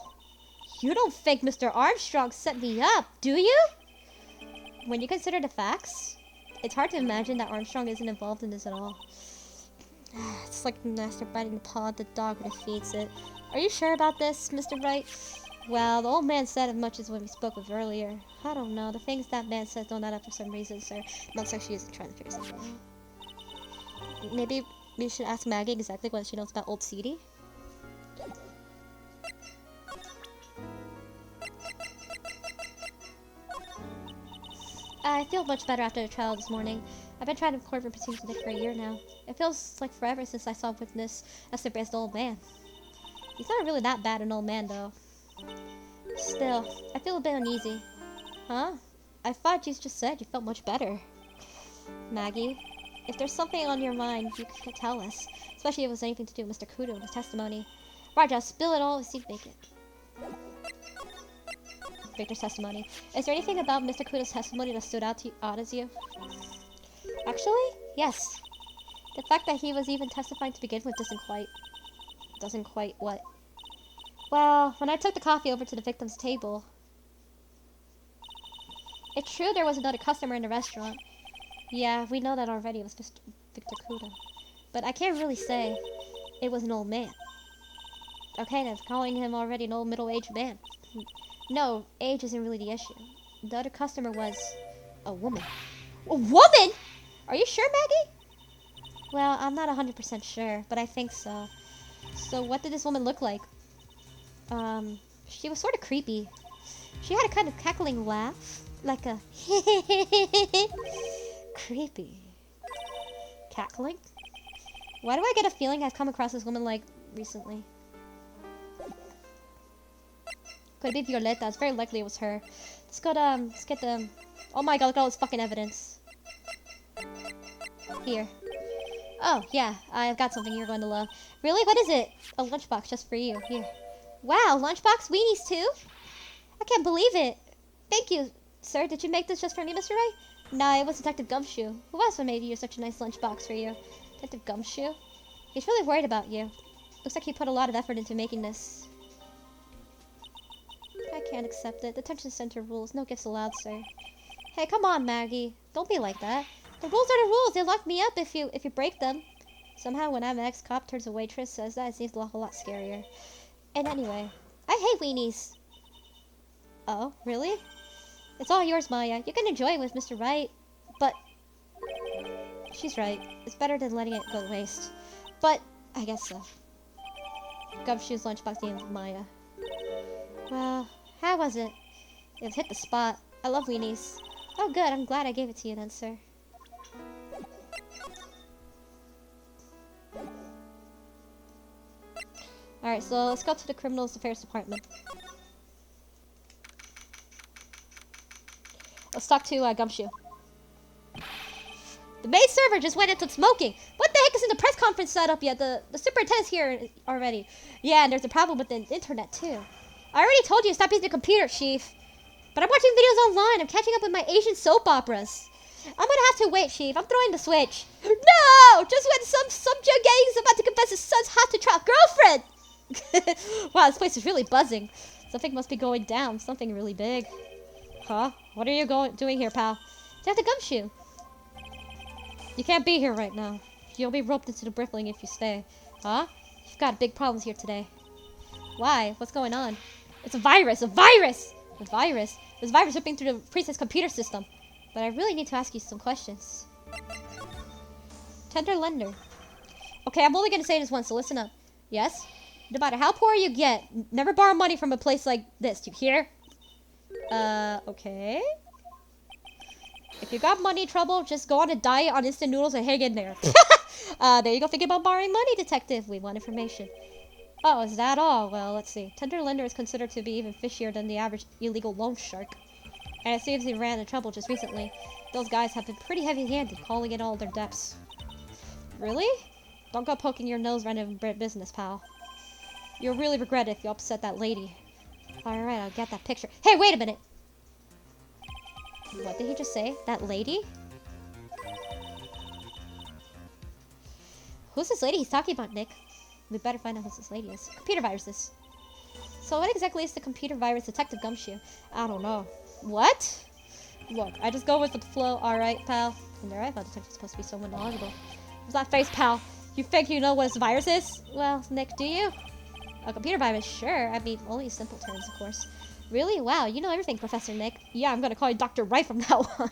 [SPEAKER 1] You don't think Mr. Armstrong set me up, do you? When you consider the facts, it's hard to imagine that Armstrong isn't involved in this at all. It's like the master biting the paw of the dog when it feeds it. Are you sure about this, Mr. Wright? Well, the old man said as much as when we spoke with earlier. I don't know. The things that man says don't add up for some reason, sir. Looks like she isn't trying to figure something out. Maybe we should ask Maggie exactly what she knows about old Shady. I feel much better after the trial this morning. I've been trying to record proceedings with it for a year now. It feels like forever since I saw a witness as surprised as the old man. He's not really that bad an old man, though. Still, I feel a bit uneasy. Huh? I thought you just said you felt much better. Maggie, if there's something on your mind, you can tell us. Especially if it was anything to do with Mr. Kudo and his testimony. Raja, spill it all and see Bacon. Victor's testimony. Is there anything about Mr. Kudo's testimony that stood out as you? Actually, yes. The fact that he was even testifying to begin with doesn't quite what? Well, when I took the coffee over to the victim's table, it's true there was another customer in the restaurant. Yeah, we know that already. It was Mr. Victor Kudo. But I can't really say it was an old man. Okay, then, calling him already an old middle-aged man. No, age isn't really the issue. The other customer was a woman. A woman?! Are you sure, Maggie? Well, I'm not 100% sure, but I think so. So what did this woman look like? She was sort of creepy. She had a kind of cackling laugh. Like a creepy. Cackling? Why do I get a feeling I've come across this woman, like, recently? Could it be Violeta? It's very likely it was her. Let's go to, let's get the... Oh my god, look at all this fucking evidence. Here. Oh, yeah, I've got something you're going to love. Really? What is it? A lunchbox just for you. Here. Wow, lunchbox weenies too? I can't believe it. Thank you, sir. Did you make this just for me, Mr. Wright? No, it was Detective Gumshoe. Who else would made you such a nice lunchbox for you? Detective Gumshoe? He's really worried about you. Looks like he put a lot of effort into making this. I can't accept it. Detention center rules. No gifts allowed, sir. Hey, come on, Maggie. Don't be like that. The rules are the rules. They lock me up if you break them. Somehow, when I'm an ex-cop turns a waitress says that, it seems a whole lot scarier. And anyway, I hate weenies. Oh, really? It's all yours, Maya. You can enjoy it with Mr. Wright. But she's right. It's better than letting it go to waste. But I guess so. Gumshoe's lunchbox named Maya. Well, how was it? It hit the spot. I love weenies. Oh, good. I'm glad I gave it to you then, sir. Alright, so let's go to the Criminals Affairs Department. Let's talk to Gumshoe. The main server just went into smoking. What the heck is in the press conference set up yet? The superintendent's here already. Yeah, and there's a problem with the internet too. I already told you to stop using the computer, Chief. But I'm watching videos online. I'm catching up with my Asian soap operas. I'm gonna have to wait, Chief. I'm throwing the switch. No! Just when some young gang is about to confess his son's hot-to-trot girlfriend! Wow, this place is really buzzing. Something must be going down. Something really big. Huh? What are you doing here, pal? Detective Gumshoe. You can't be here right now. You'll be roped into the brickling if you stay. Huh? You've got big problems here today. Why? What's going on? It's a virus! A virus! A virus? There's a virus ripping through the priest's computer system. But I really need to ask you some questions. Tender lender. Okay, I'm only gonna say this once, so listen up. Yes? No matter how poor you get, never borrow money from a place like this. You hear? Okay. If you got money trouble, just go on a diet on instant noodles and hang in there. There you go, thinking about borrowing money, detective. We want information. Oh, is that all? Well, let's see. Tender lender is considered to be even fishier than the average illegal loan shark. And it seems he ran into trouble just recently. Those guys have been pretty heavy-handed, calling in all their debts. Really? Don't go poking your nose right in business, pal. You'll really regret it if you upset that lady. Alright, I'll get that picture. Hey, wait a minute! What did he just say? That lady? Who's this lady he's talking about, Nick? We better find out who this lady is. Computer viruses. So what exactly is the computer virus Detective Gumshoe? I don't know. What? Look, I just go with the flow. Alright, pal. And there I thought detective's supposed to be someone knowledgeable. What's that face, pal? You think you know what this virus is? Well, Nick, do you? A computer virus? Sure. I mean, only in simple terms, of course. Really? Wow, you know everything, Professor Nick. Yeah, I'm gonna call you Dr. Wright from now on.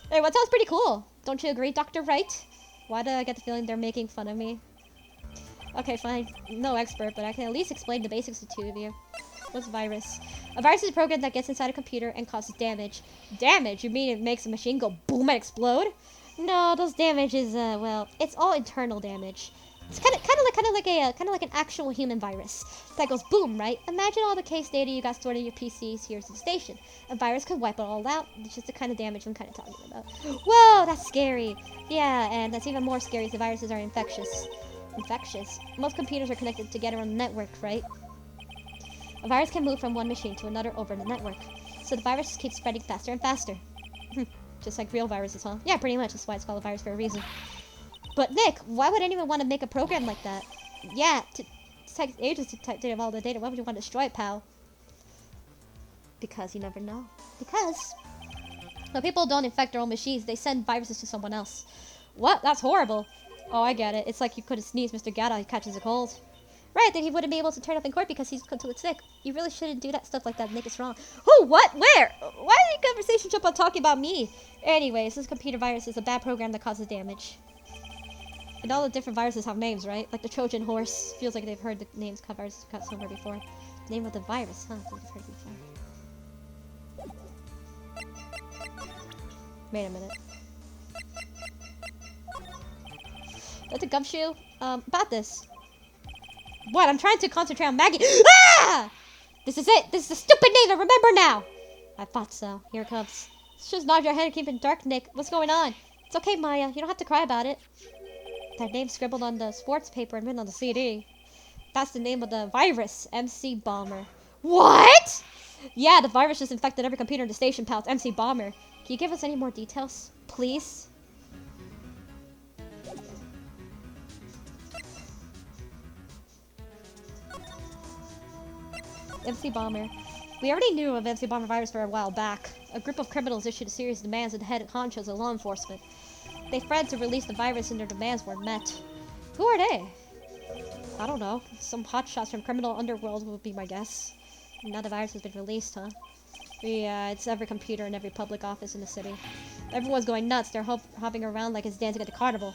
[SPEAKER 1] Hey, what sounds pretty cool. Don't you agree, Dr. Wright? Why do I get the feeling they're making fun of me? Okay, fine. No expert, but I can at least explain the basics to two of you. What's a virus? A virus is a program that gets inside a computer and causes damage. Damage? You mean it makes a machine go boom and explode? No, those damages, well, it's all internal damage. It's kind of like an actual human virus that goes boom, right? Imagine all the case data you got stored in your PCs here at the station. A virus could wipe it all out. It's just the kind of damage I'm kind of talking about. Whoa, that's scary. Yeah, and that's even more scary if the viruses are infectious. Infectious? Most computers are connected together on the network, right? A virus can move from one machine to another over the network. So the virus just keeps spreading faster and faster. Just like real viruses, huh? Yeah, pretty much. That's why it's called a virus for a reason. But Nick, why would anyone want to make a program like that? Yeah, to take ages to type data of all the data. Why would you want to destroy it, pal? Because you never know. Because when people don't infect their own machines, they send viruses to someone else. What? That's horrible. Oh, I get it. It's like you could have sneezed Mr. Gata, he catches a cold. Right, then he wouldn't be able to turn up in court because he's too sick. You really shouldn't do that stuff like that, Nick. It's wrong. Who? What? Where? Why did the conversation jump on talking about me? Anyways, this computer virus is a bad program that causes damage. And all the different viruses have names, right? Like the Trojan horse. Feels like they've heard the names covered somewhere before. Name of the virus, huh? I think I've heard it before. Wait a minute. That's a gumshoe. About this. What? I'm trying to concentrate on Maggie. Ah! This is it. This is the stupid name. I remember now. I thought so. Here it comes. Just nod your head and keep it dark, Nick. What's going on? It's okay, Maya. You don't have to cry about it. That name scribbled on the sports paper and written on the CD. That's the name of the virus. MC Bomber. What? Yeah, the virus just infected every computer in the station, pal. It's MC Bomber. Can you give us any more details, please? MC Bomber. We already knew of MC Bomber virus for a while back. A group of criminals issued a series of demands at the head honchos of law enforcement. They threatened to release the virus and their demands weren't met. Who are they? I don't know. Some hotshots from criminal underworld would be my guess. Now the virus has been released, huh? Yeah, it's every computer in every public office in the city. Everyone's going nuts. They're hopping around like it's dancing at the carnival.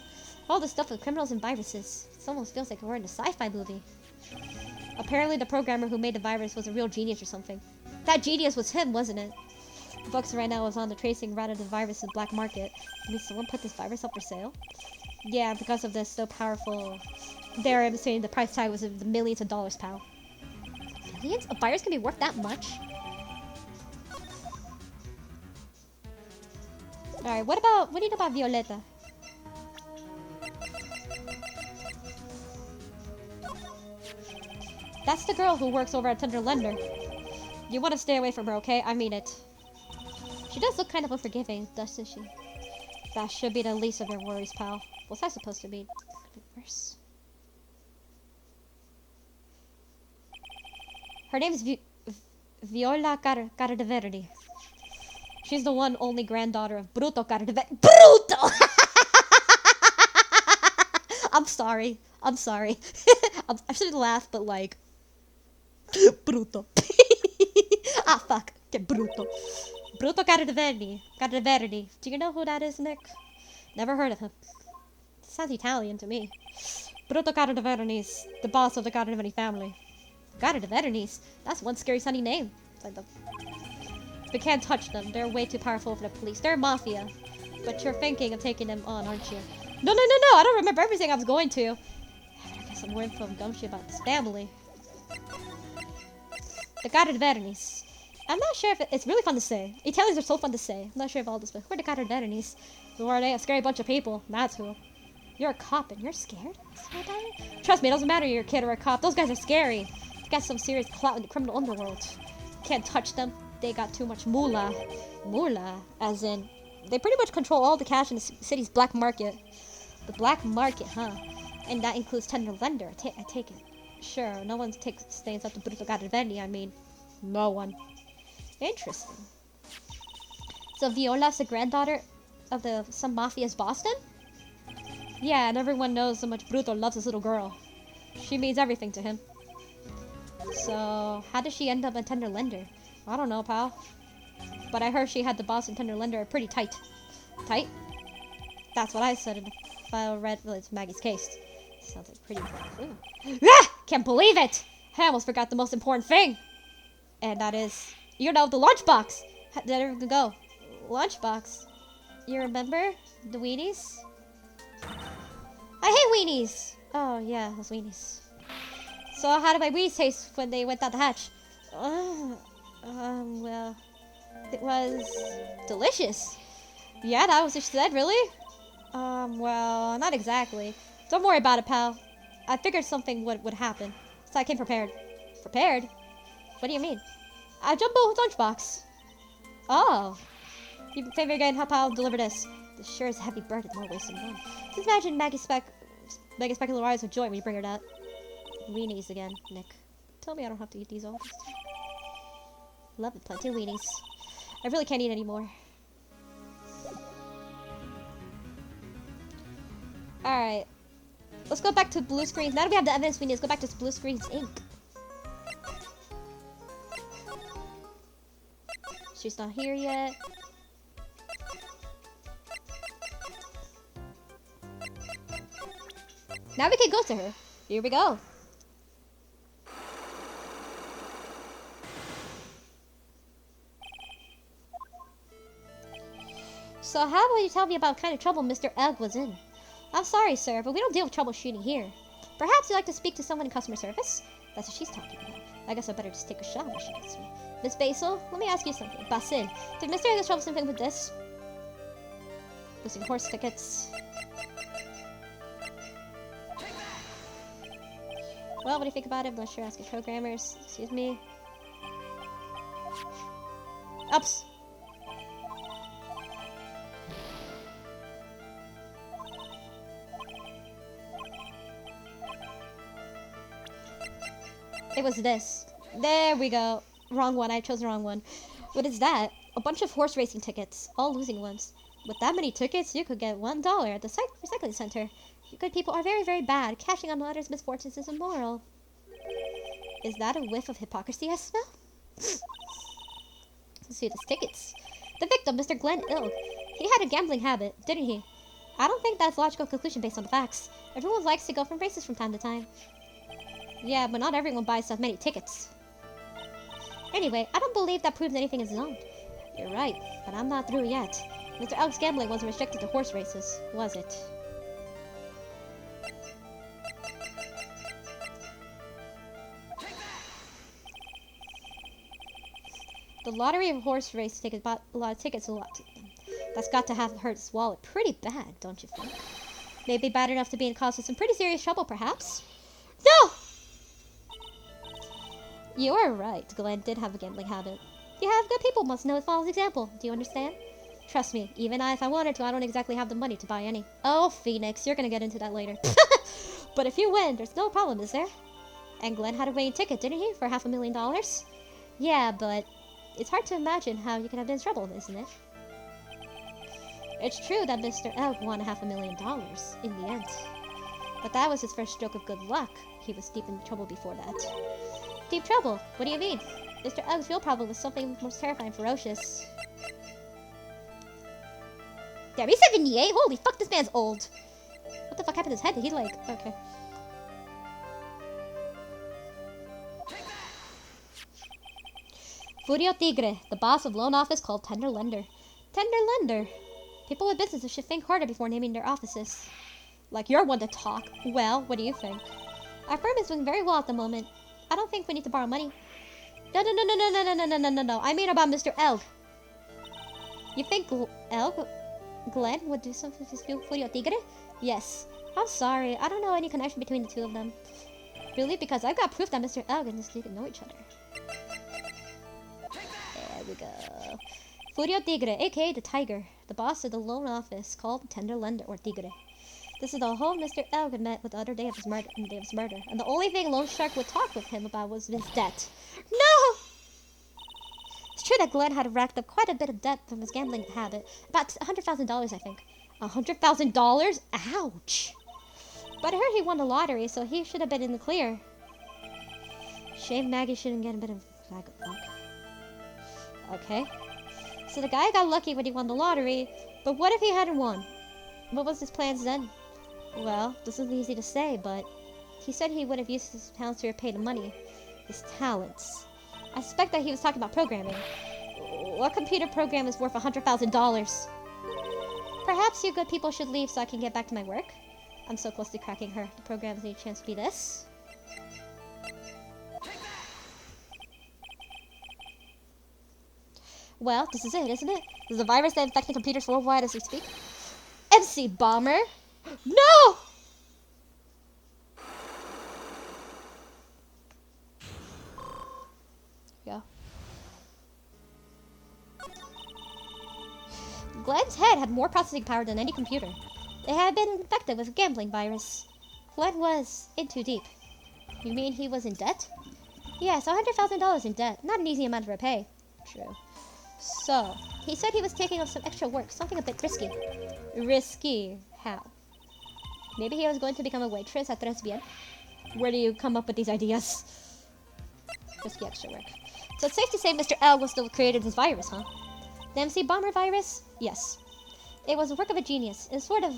[SPEAKER 1] All this stuff with criminals and viruses. It almost feels like we're in a sci-fi movie. Apparently the programmer who made the virus was a real genius or something. That genius was him, wasn't it? The focus right now is on the tracing route of the virus in the black market. I mean, someone put this virus up for sale? Yeah, because of this so powerful... There, I'm saying the price tag was the millions of dollars, pal. Millions? A virus can be worth that much? Alright, what do you know about Violeta? That's the girl who works over at Thunder Lender. You want to stay away from her, okay? I mean it. She does look kind of unforgiving, doesn't she? That should be the least of your worries, pal. What's that supposed to mean? Could be worse. Her name is Viola Cardeverdi. She's the one only granddaughter of Bruto Cardeverdi. Bruto! I'm sorry. I shouldn't laugh, but like... Bruto. Ah, fuck. Get Bruto. Bruto Cardeverdi. Do you know who that is, Nick? Never heard of him. Sounds Italian to me. Bruto Cardeverdi's the boss of the Cardeverdi family. Cardeverdi's? That's one scary sounding name. It's like we can't touch them. They're way too powerful for the police. They're mafia. But you're thinking of taking them on, aren't you? No. I don't remember everything I was going to. I gotta get some more info from Gumshoe about this family. The Cardeverdi's. I'm not sure if it's really fun to say. Italians are so fun to say. I'm not sure of all this, but who are the Cardeverdi's? Who are they? A scary bunch of people. That's who. You're a cop and you're scared? Trust me, it doesn't matter if you're a kid or a cop. Those guys are scary. They got some serious clout in the criminal underworld. Can't touch them. They got too much moolah. Moolah, as in, they pretty much control all the cash in the city's black market. The black market, huh? And that includes tender lender. I take it. Sure, no one stays up to Bruto Garibaldi, I mean. No one. Interesting. So Viola's the granddaughter of some mafia's boss then? Yeah, and everyone knows how much Bruto loves his little girl. She means everything to him. So, how does she end up a tender lender? I don't know, pal. But I heard she had the boss and tender lender pretty tight. Tight? That's what I said in the file read related to Maggie's case. Sounds like pretty... Ah! Can't believe it! I almost forgot the most important thing! And that is, you know, the lunchbox! How did everything go? Lunchbox? You remember? The weenies? I hate weenies! Oh, yeah, those weenies. So how did my weenies taste when they went down the hatch? Well, it was delicious. Yeah, that was what she said, really? Well, not exactly. Don't worry about it, pal. I figured something would happen, so I came prepared. Prepared? What do you mean? A jumbo lunchbox. Oh. You figure again how pal deliver this. This sure is a heavy burden, more wasting one. Just imagine Maggie's specular eyes with joy when you bring her that. Weenies again, Nick. Tell me I don't have to eat these all. Love it, plenty of weenies. I really can't eat anymore. Alright. Let's go back to blue screens. Now that we have the evidence we need, let's go back to blue screens ink. She's not here yet. Now we can go to her. Here we go. So how about you tell me about what kind of trouble Mr. Egg was in? I'm sorry, sir, but we don't deal with troubleshooting here. Perhaps you'd like to speak to someone in customer service? That's what she's talking about. I guess I better just take a shot when she gets me. Miss Basil, let me ask you something. Basil, did Mr. Egg have trouble something with this? Losing horse tickets. Well, what do you think about it? I'm not sure. Asking programmers. Excuse me. Oops. It was this. There we go. Wrong one. I chose the wrong one. What is that? A bunch of horse racing tickets. All losing ones. With that many tickets, you could get $1 at the recycling center. You good people are very, very bad. Cashing on others' misfortunes is immoral. Is that a whiff of hypocrisy I smell? Let's see these tickets. The victim, Mr. Glenn Ilg. He had a gambling habit, didn't he? I don't think that's a logical conclusion based on the facts. Everyone likes to go from races from time to time. Yeah, but not everyone buys so many tickets. Anyway, I don't believe that proves anything is zoned. You're right, but I'm not through yet. Mr. Elk's gambling wasn't restricted to horse races, was it? The lottery of horse race tickets bought a lot of tickets a lot. That's got to have hurt his wallet pretty bad, don't you think? Maybe bad enough to be in cause of some pretty serious trouble, perhaps? No! You are right. Glenn did have a gambling habit. You have good people must know follow his example. Do you understand? Trust me, even if I wanted to, I don't exactly have the money to buy any. Oh, Phoenix, you're gonna get into that later. But if you win, there's no problem, is there? And Glenn had a winning ticket, didn't he? For $500,000? Yeah, but it's hard to imagine how you can have been in trouble, isn't it? It's true that Mr. Elk won $500,000 in the end. But that was his first stroke of good luck. He was deep in trouble before that. Deep trouble? What do you mean? Mr. Elk's real problem was something most terrifying and ferocious. Damn, he's 78? Holy fuck, this man's old. What the fuck happened to his head? Did he like... Okay. Furio Tigre, the boss of loan office called Tender Lender. Tender Lender? People with businesses should think harder before naming their offices. Like you're one to talk. Well, what do you think? Our firm is doing very well at the moment. I don't think we need to borrow money. No. I mean about Mr. Elg. You think Glenn would do something to steal Furio Tigre? Yes. I'm sorry. I don't know any connection between the two of them. Really? Because I've got proof that Mr. Elg and this Tigre know each other. There we go. Furio Tigre, aka the Tiger, the boss of the loan office called Tender Lender or Tigre. This is the whole Mr. Elgin met with the other day of his murder. And the only thing Lone Shark would talk with him about was his debt. No! It's true that Glenn had racked up quite a bit of debt from his gambling habit. About $100,000, I think. $100,000? Ouch! But I heard he won the lottery, so he should have been in the clear. Shame Maggie shouldn't get a bit of bag of luck. Okay. So the guy got lucky when he won the lottery, but what if he hadn't won? What was his plans then? Well, this is easy to say, but he said he would have used his talents to repay the money. His talents. I suspect that he was talking about programming. What computer program is worth $100,000? Perhaps you good people should leave so I can get back to my work. I'm so close to cracking her. The program has any chance to be this? Well, this is it, isn't it? This is a virus that infecting computers worldwide as we speak. MC Bomber? No! Yeah. Glenn's head had more processing power than any computer. It had been infected with a gambling virus. Glenn was in too deep. You mean he was in debt? Yes, $100,000 in debt. Not an easy amount to repay. True. So, he said he was taking up some extra work, something a bit risky. Risky? How? Maybe he was going to become a waitress at Tribulations. Where do you come up with these ideas? Risky extra work. So it's safe to say Mr. L was still created this virus, huh? The MC Bomber virus? Yes. It was a work of a genius. In a sort of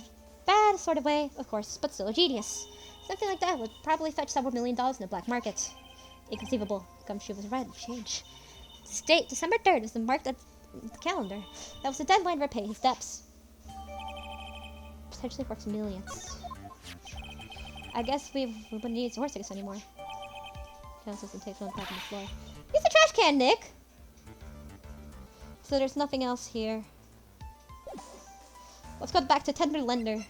[SPEAKER 1] bad sort of way, of course, but still a genius. Something like that would probably fetch several $1 million in the black market. Inconceivable. Gumshoe was right. Change. This date, December 3rd, is the mark that the calendar. That was the deadline to repay his debts. Potentially worth millions. I guess we wouldn't need horse tickets anymore. Counts and takes one back on the floor. Use the trash can, Nick! So there's nothing else here. Let's go back to Tender Lender.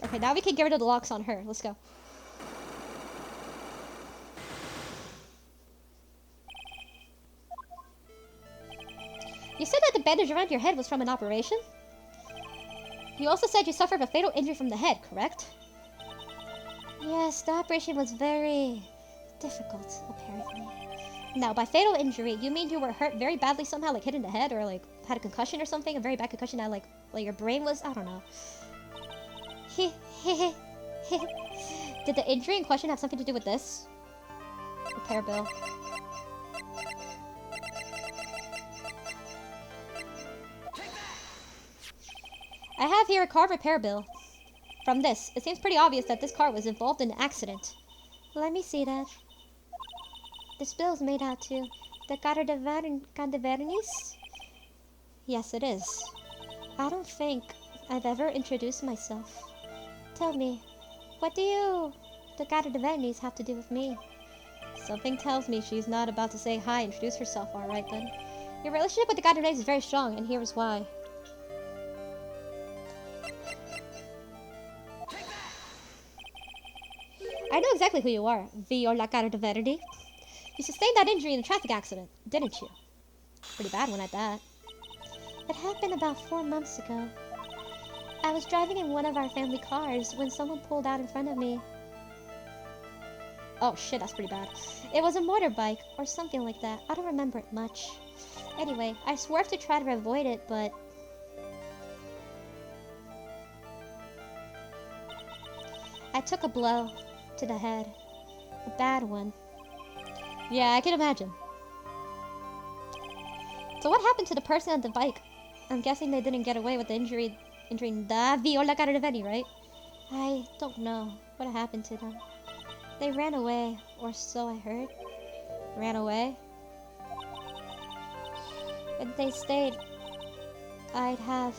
[SPEAKER 1] Okay, now we can get rid of the locks on her. Let's go. You said that the bandage around your head was from an operation? You also said you suffered a fatal injury from the head, correct? Yes, the operation was very difficult, apparently. Now, by fatal injury, you mean you were hurt very badly somehow, like hit in the head, or like had a concussion or something? A very bad concussion that like your brain was, I don't know. Did the injury in question have something to do with this? Repair bill. I have here a car repair bill. From this, it seems pretty obvious that this car was involved in an accident. Let me see that. This bill is made out to the Candevernis? Yes, it is. I don't think I've ever introduced myself. Tell me, what do the Candevernis have to do with me? Something tells me she's not about to say hi and introduce herself. Alright then. Your relationship with the Candevernis is very strong, and here is why. I know exactly who you are, Viola Cardeverdi. You sustained that injury in a traffic accident, didn't you? Pretty bad one at that. It happened about 4 months ago. I was driving in one of our family cars when someone pulled out in front of me. Oh shit, that's pretty bad. It was a motorbike or something like that. I don't remember it much. Anyway, I swerved to try to avoid it, but I took a blow to the head. A bad one. Yeah, I can imagine. So what happened to the person on the bike? I'm guessing they didn't get away with the injuring the Viola Cardeverdi, right? I don't know what happened to them. They ran away, or so I heard. Ran away? If they stayed, I'd have...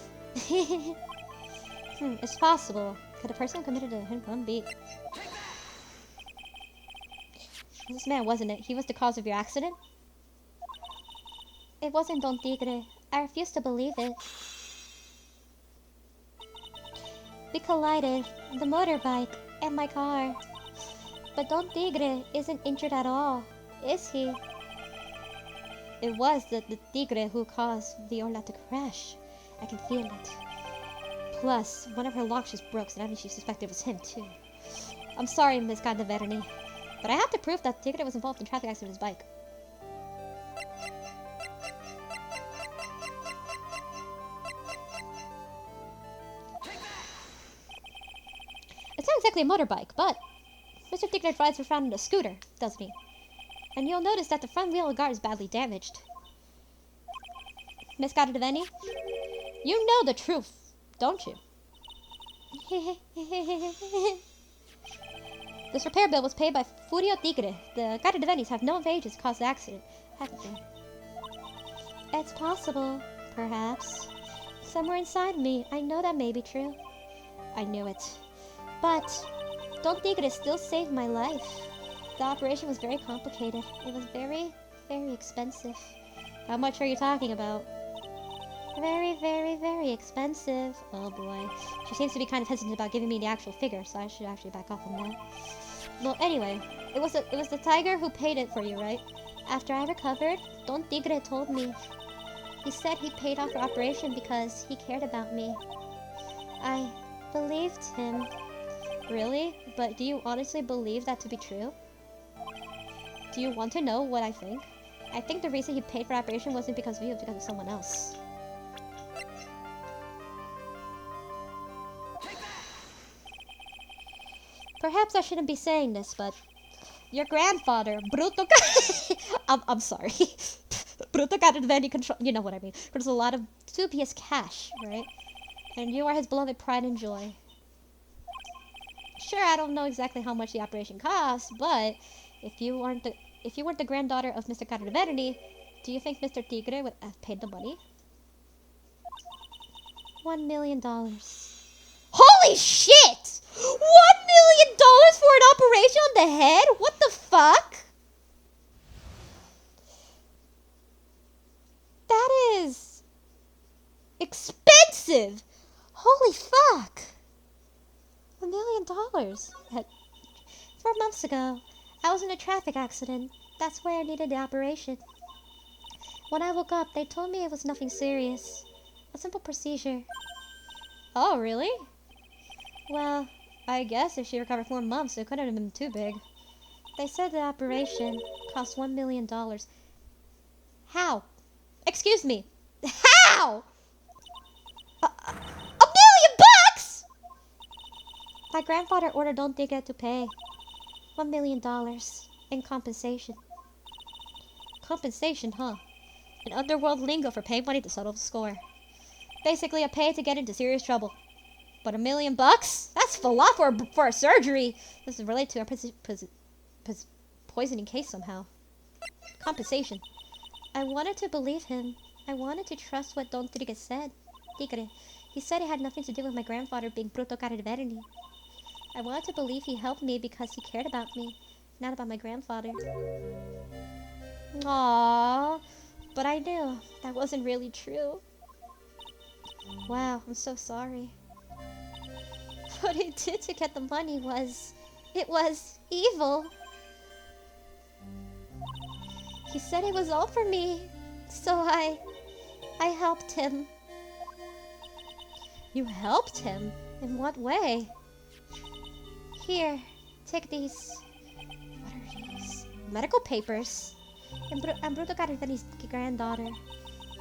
[SPEAKER 1] It's possible. Could a person have committed a hit-and-run beat? This man, wasn't it? He was the cause of your accident? It wasn't Don Tigre. I refuse to believe it. We collided, the motorbike and my car. But Don Tigre isn't injured at all, is he? It was the Tigre who caused Viola to crash. I can feel it. Plus, one of her locks just broke, so that means she suspected it was him, too. I'm sorry, Miss Cantaverni, but I have to prove that Tigre was involved in a traffic accident with his bike. It's not exactly a motorbike, but Mr. Tigre drives around on a scooter, doesn't he? And you'll notice that the front wheel of the car is badly damaged. Miss Cantaverni, you know the truth, don't you? This repair bill was paid by Furio Tigre. The Cantavernis have no wages caused the accident, haven't they? It's possible, perhaps. Somewhere inside me, I know that may be true. I knew it. But Don Tigre still saved my life. The operation was very complicated. It was very, very expensive. How much are you talking about? Very, very, very expensive. Oh boy. She seems to be kind of hesitant about giving me the actual figure, so I should actually back off on that. Well, anyway, it was the tiger who paid it for you, right? After I recovered, Don Tigre told me. He said he paid off the operation because he cared about me. I believed him. Really? But do you honestly believe that to be true? Do you want to know what I think? I think the reason he paid for the operation wasn't because of you, it was because of someone else. Perhaps I shouldn't be saying this, but your grandfather, Bruto... I'm sorry. Bruto Cantaverni control... You know what I mean. There's a lot of dubious cash, right? And you are his beloved pride and joy. Sure, I don't know exactly how much the operation cost, but if you weren't the granddaughter of Mr. Cantaverni, do you think Mr. Tigre would have paid the money? $1 million. Holy shit! $1 million for an operation on the head? What the fuck? That is expensive. Holy fuck. $1 million. 4 months ago, I was in a traffic accident. That's why I needed the operation. When I woke up, they told me it was nothing serious. A simple procedure. Oh, really? Well, I guess if she recovered 4 months, it couldn't have been too big. They said the operation cost $1 million. How? Excuse me. How? $1 million bucks? My grandfather ordered Don Tigre to pay $1 million in compensation. Compensation, huh? An underworld lingo for paying money to settle the score. Basically a pay to get into serious trouble. But $1 million bucks? That's a lot for a surgery. This is related to our poisoning case somehow. Compensation. I wanted to believe him. I wanted to trust what Don Tigre said. Tigre. He said it had nothing to do with my grandfather being Bruto Cantaverni. I wanted to believe he helped me because he cared about me, not about my grandfather. Aww. But I knew that wasn't really true. Wow, I'm so sorry. What he did to get the money was evil. He said it was all for me, so I helped him. You helped him? In what way? Here, take these. What are these? Medical papers. I'm Bruto Cantaverni's granddaughter.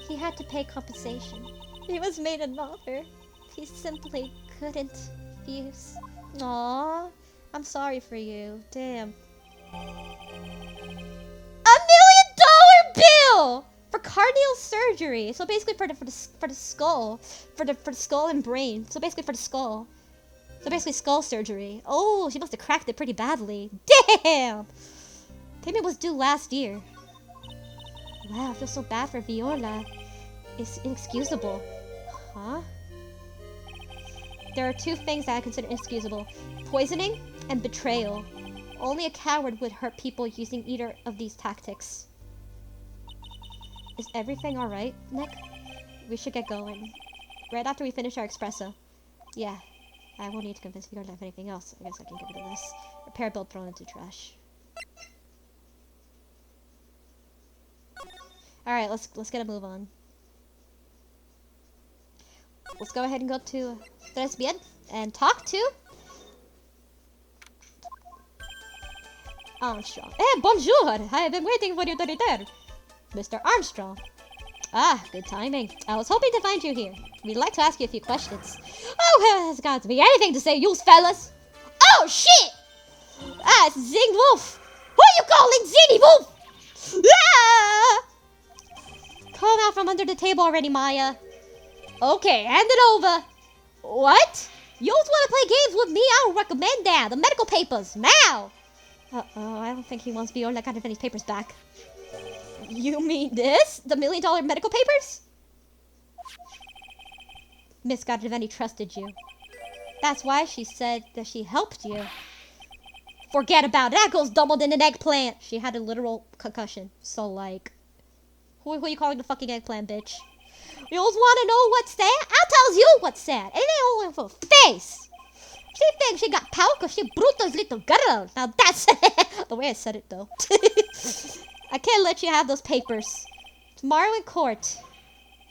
[SPEAKER 1] He had to pay compensation. He was made an offer he simply couldn't refuse. Aww, I'm sorry for you. Damn. $1 million bill for cardiac surgery. So basically for the skull, for the skull and brain. So basically for the skull. So basically skull surgery. Oh, she must have cracked it pretty badly. Damn. Payment was due last year. Wow, I feel so bad for Viola. It's inexcusable. Huh? There are 2 things that I consider inexcusable. Poisoning and betrayal. Only a coward would hurt people using either of these tactics. Is everything alright, Nick? We should get going. Right after we finish our espresso. Yeah, I won't need to convince Vito to have anything else. I guess I can get rid of this. Repair bill thrown into trash. Alright, let's get a move on. Let's go ahead and go to Tres Bien and talk to Armstrong. Eh, bonjour! I have been waiting for you to return. Mr. Armstrong. Ah, good timing. I was hoping to find you here. We'd like to ask you a few questions. Oh, has got to be anything to say, you fellas. Oh, shit! Ah, it's Zing Wolf. Who are you calling Zingy Wolf? Ah! Come out from under the table already, Maya. Okay, hand it over. What? You want to play games with me? I don't recommend that. The medical papers, now. Uh-oh, I don't think he wants Viola kind of any papers back. You mean this? The $1 million medical papers? Miss Gardaveni trusted you. That's why she said that she helped you. Forget about it. That girl's doubled in an eggplant. She had a literal concussion. So, like, who are you calling the fucking eggplant, bitch? You always want to know what's sad? I'll tell you what's sad. It ain't only for face. She thinks she got power because she Bruto's little girl. Now that's the way I said it, though. I can't let you have those papers. Tomorrow in court,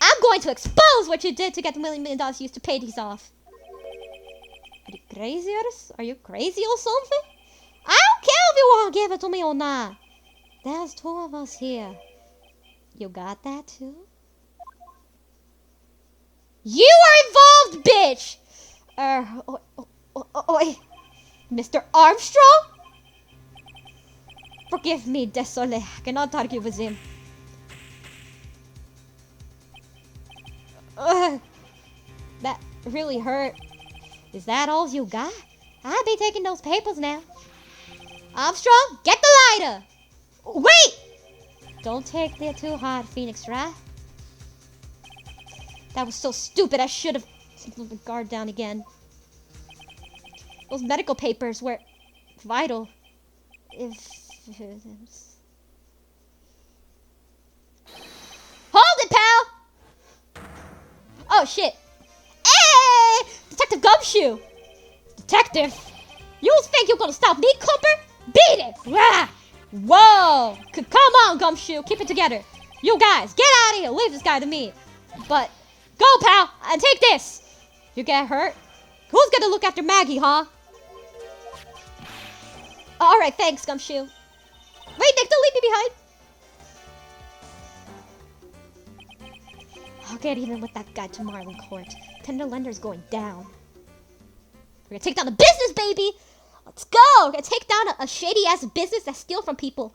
[SPEAKER 1] I'm going to expose what you did to get the $1 million used to pay these off. Are you crazy, Are you crazy or something? I don't care if you want to give it to me or not. There's 2 of us here. You got that too? You are involved, bitch! Mr. Armstrong? Forgive me, désolé. I cannot argue with him. That really hurt. Is that all you got? I'll be taking those papers now. Armstrong, get the lighter! Wait! Don't take it too hard, Phoenix, right? That was so stupid. I should have put the guard down again. Those medical papers were vital. Hold it, pal! Oh, shit. Hey! Detective Gumshoe! Detective! You think you're gonna stop me, Cooper? Beat it! Rah! Whoa! Come on, Gumshoe. Keep it together. You guys, get out of here. Leave this guy to me. But, go, pal, and take this. You get hurt? Who's gonna look after Maggie, huh? Alright, thanks, Gumshoe. Wait, Nick, don't leave me behind. I'll get even with that guy tomorrow in court. Tender lender's going down. We're gonna take down the business, baby! Let's go! We're gonna take down a shady-ass business that steals from people.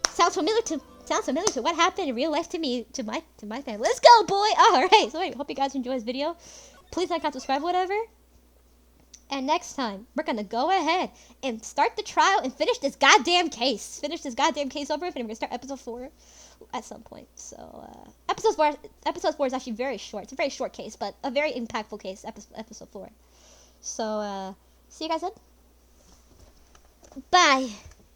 [SPEAKER 1] Sounds familiar to what happened in real life to me, to my family. Let's go, boy! Alright, so I hope you guys enjoy this video. Please like, comment, subscribe, whatever. And next time, we're gonna go ahead and start the trial and finish this goddamn case. Finish this goddamn case over, and we're gonna start episode 4 at some point. So, episode 4 is actually very short. It's a very short case, but a very impactful case, episode 4. So, see you guys then. Bye.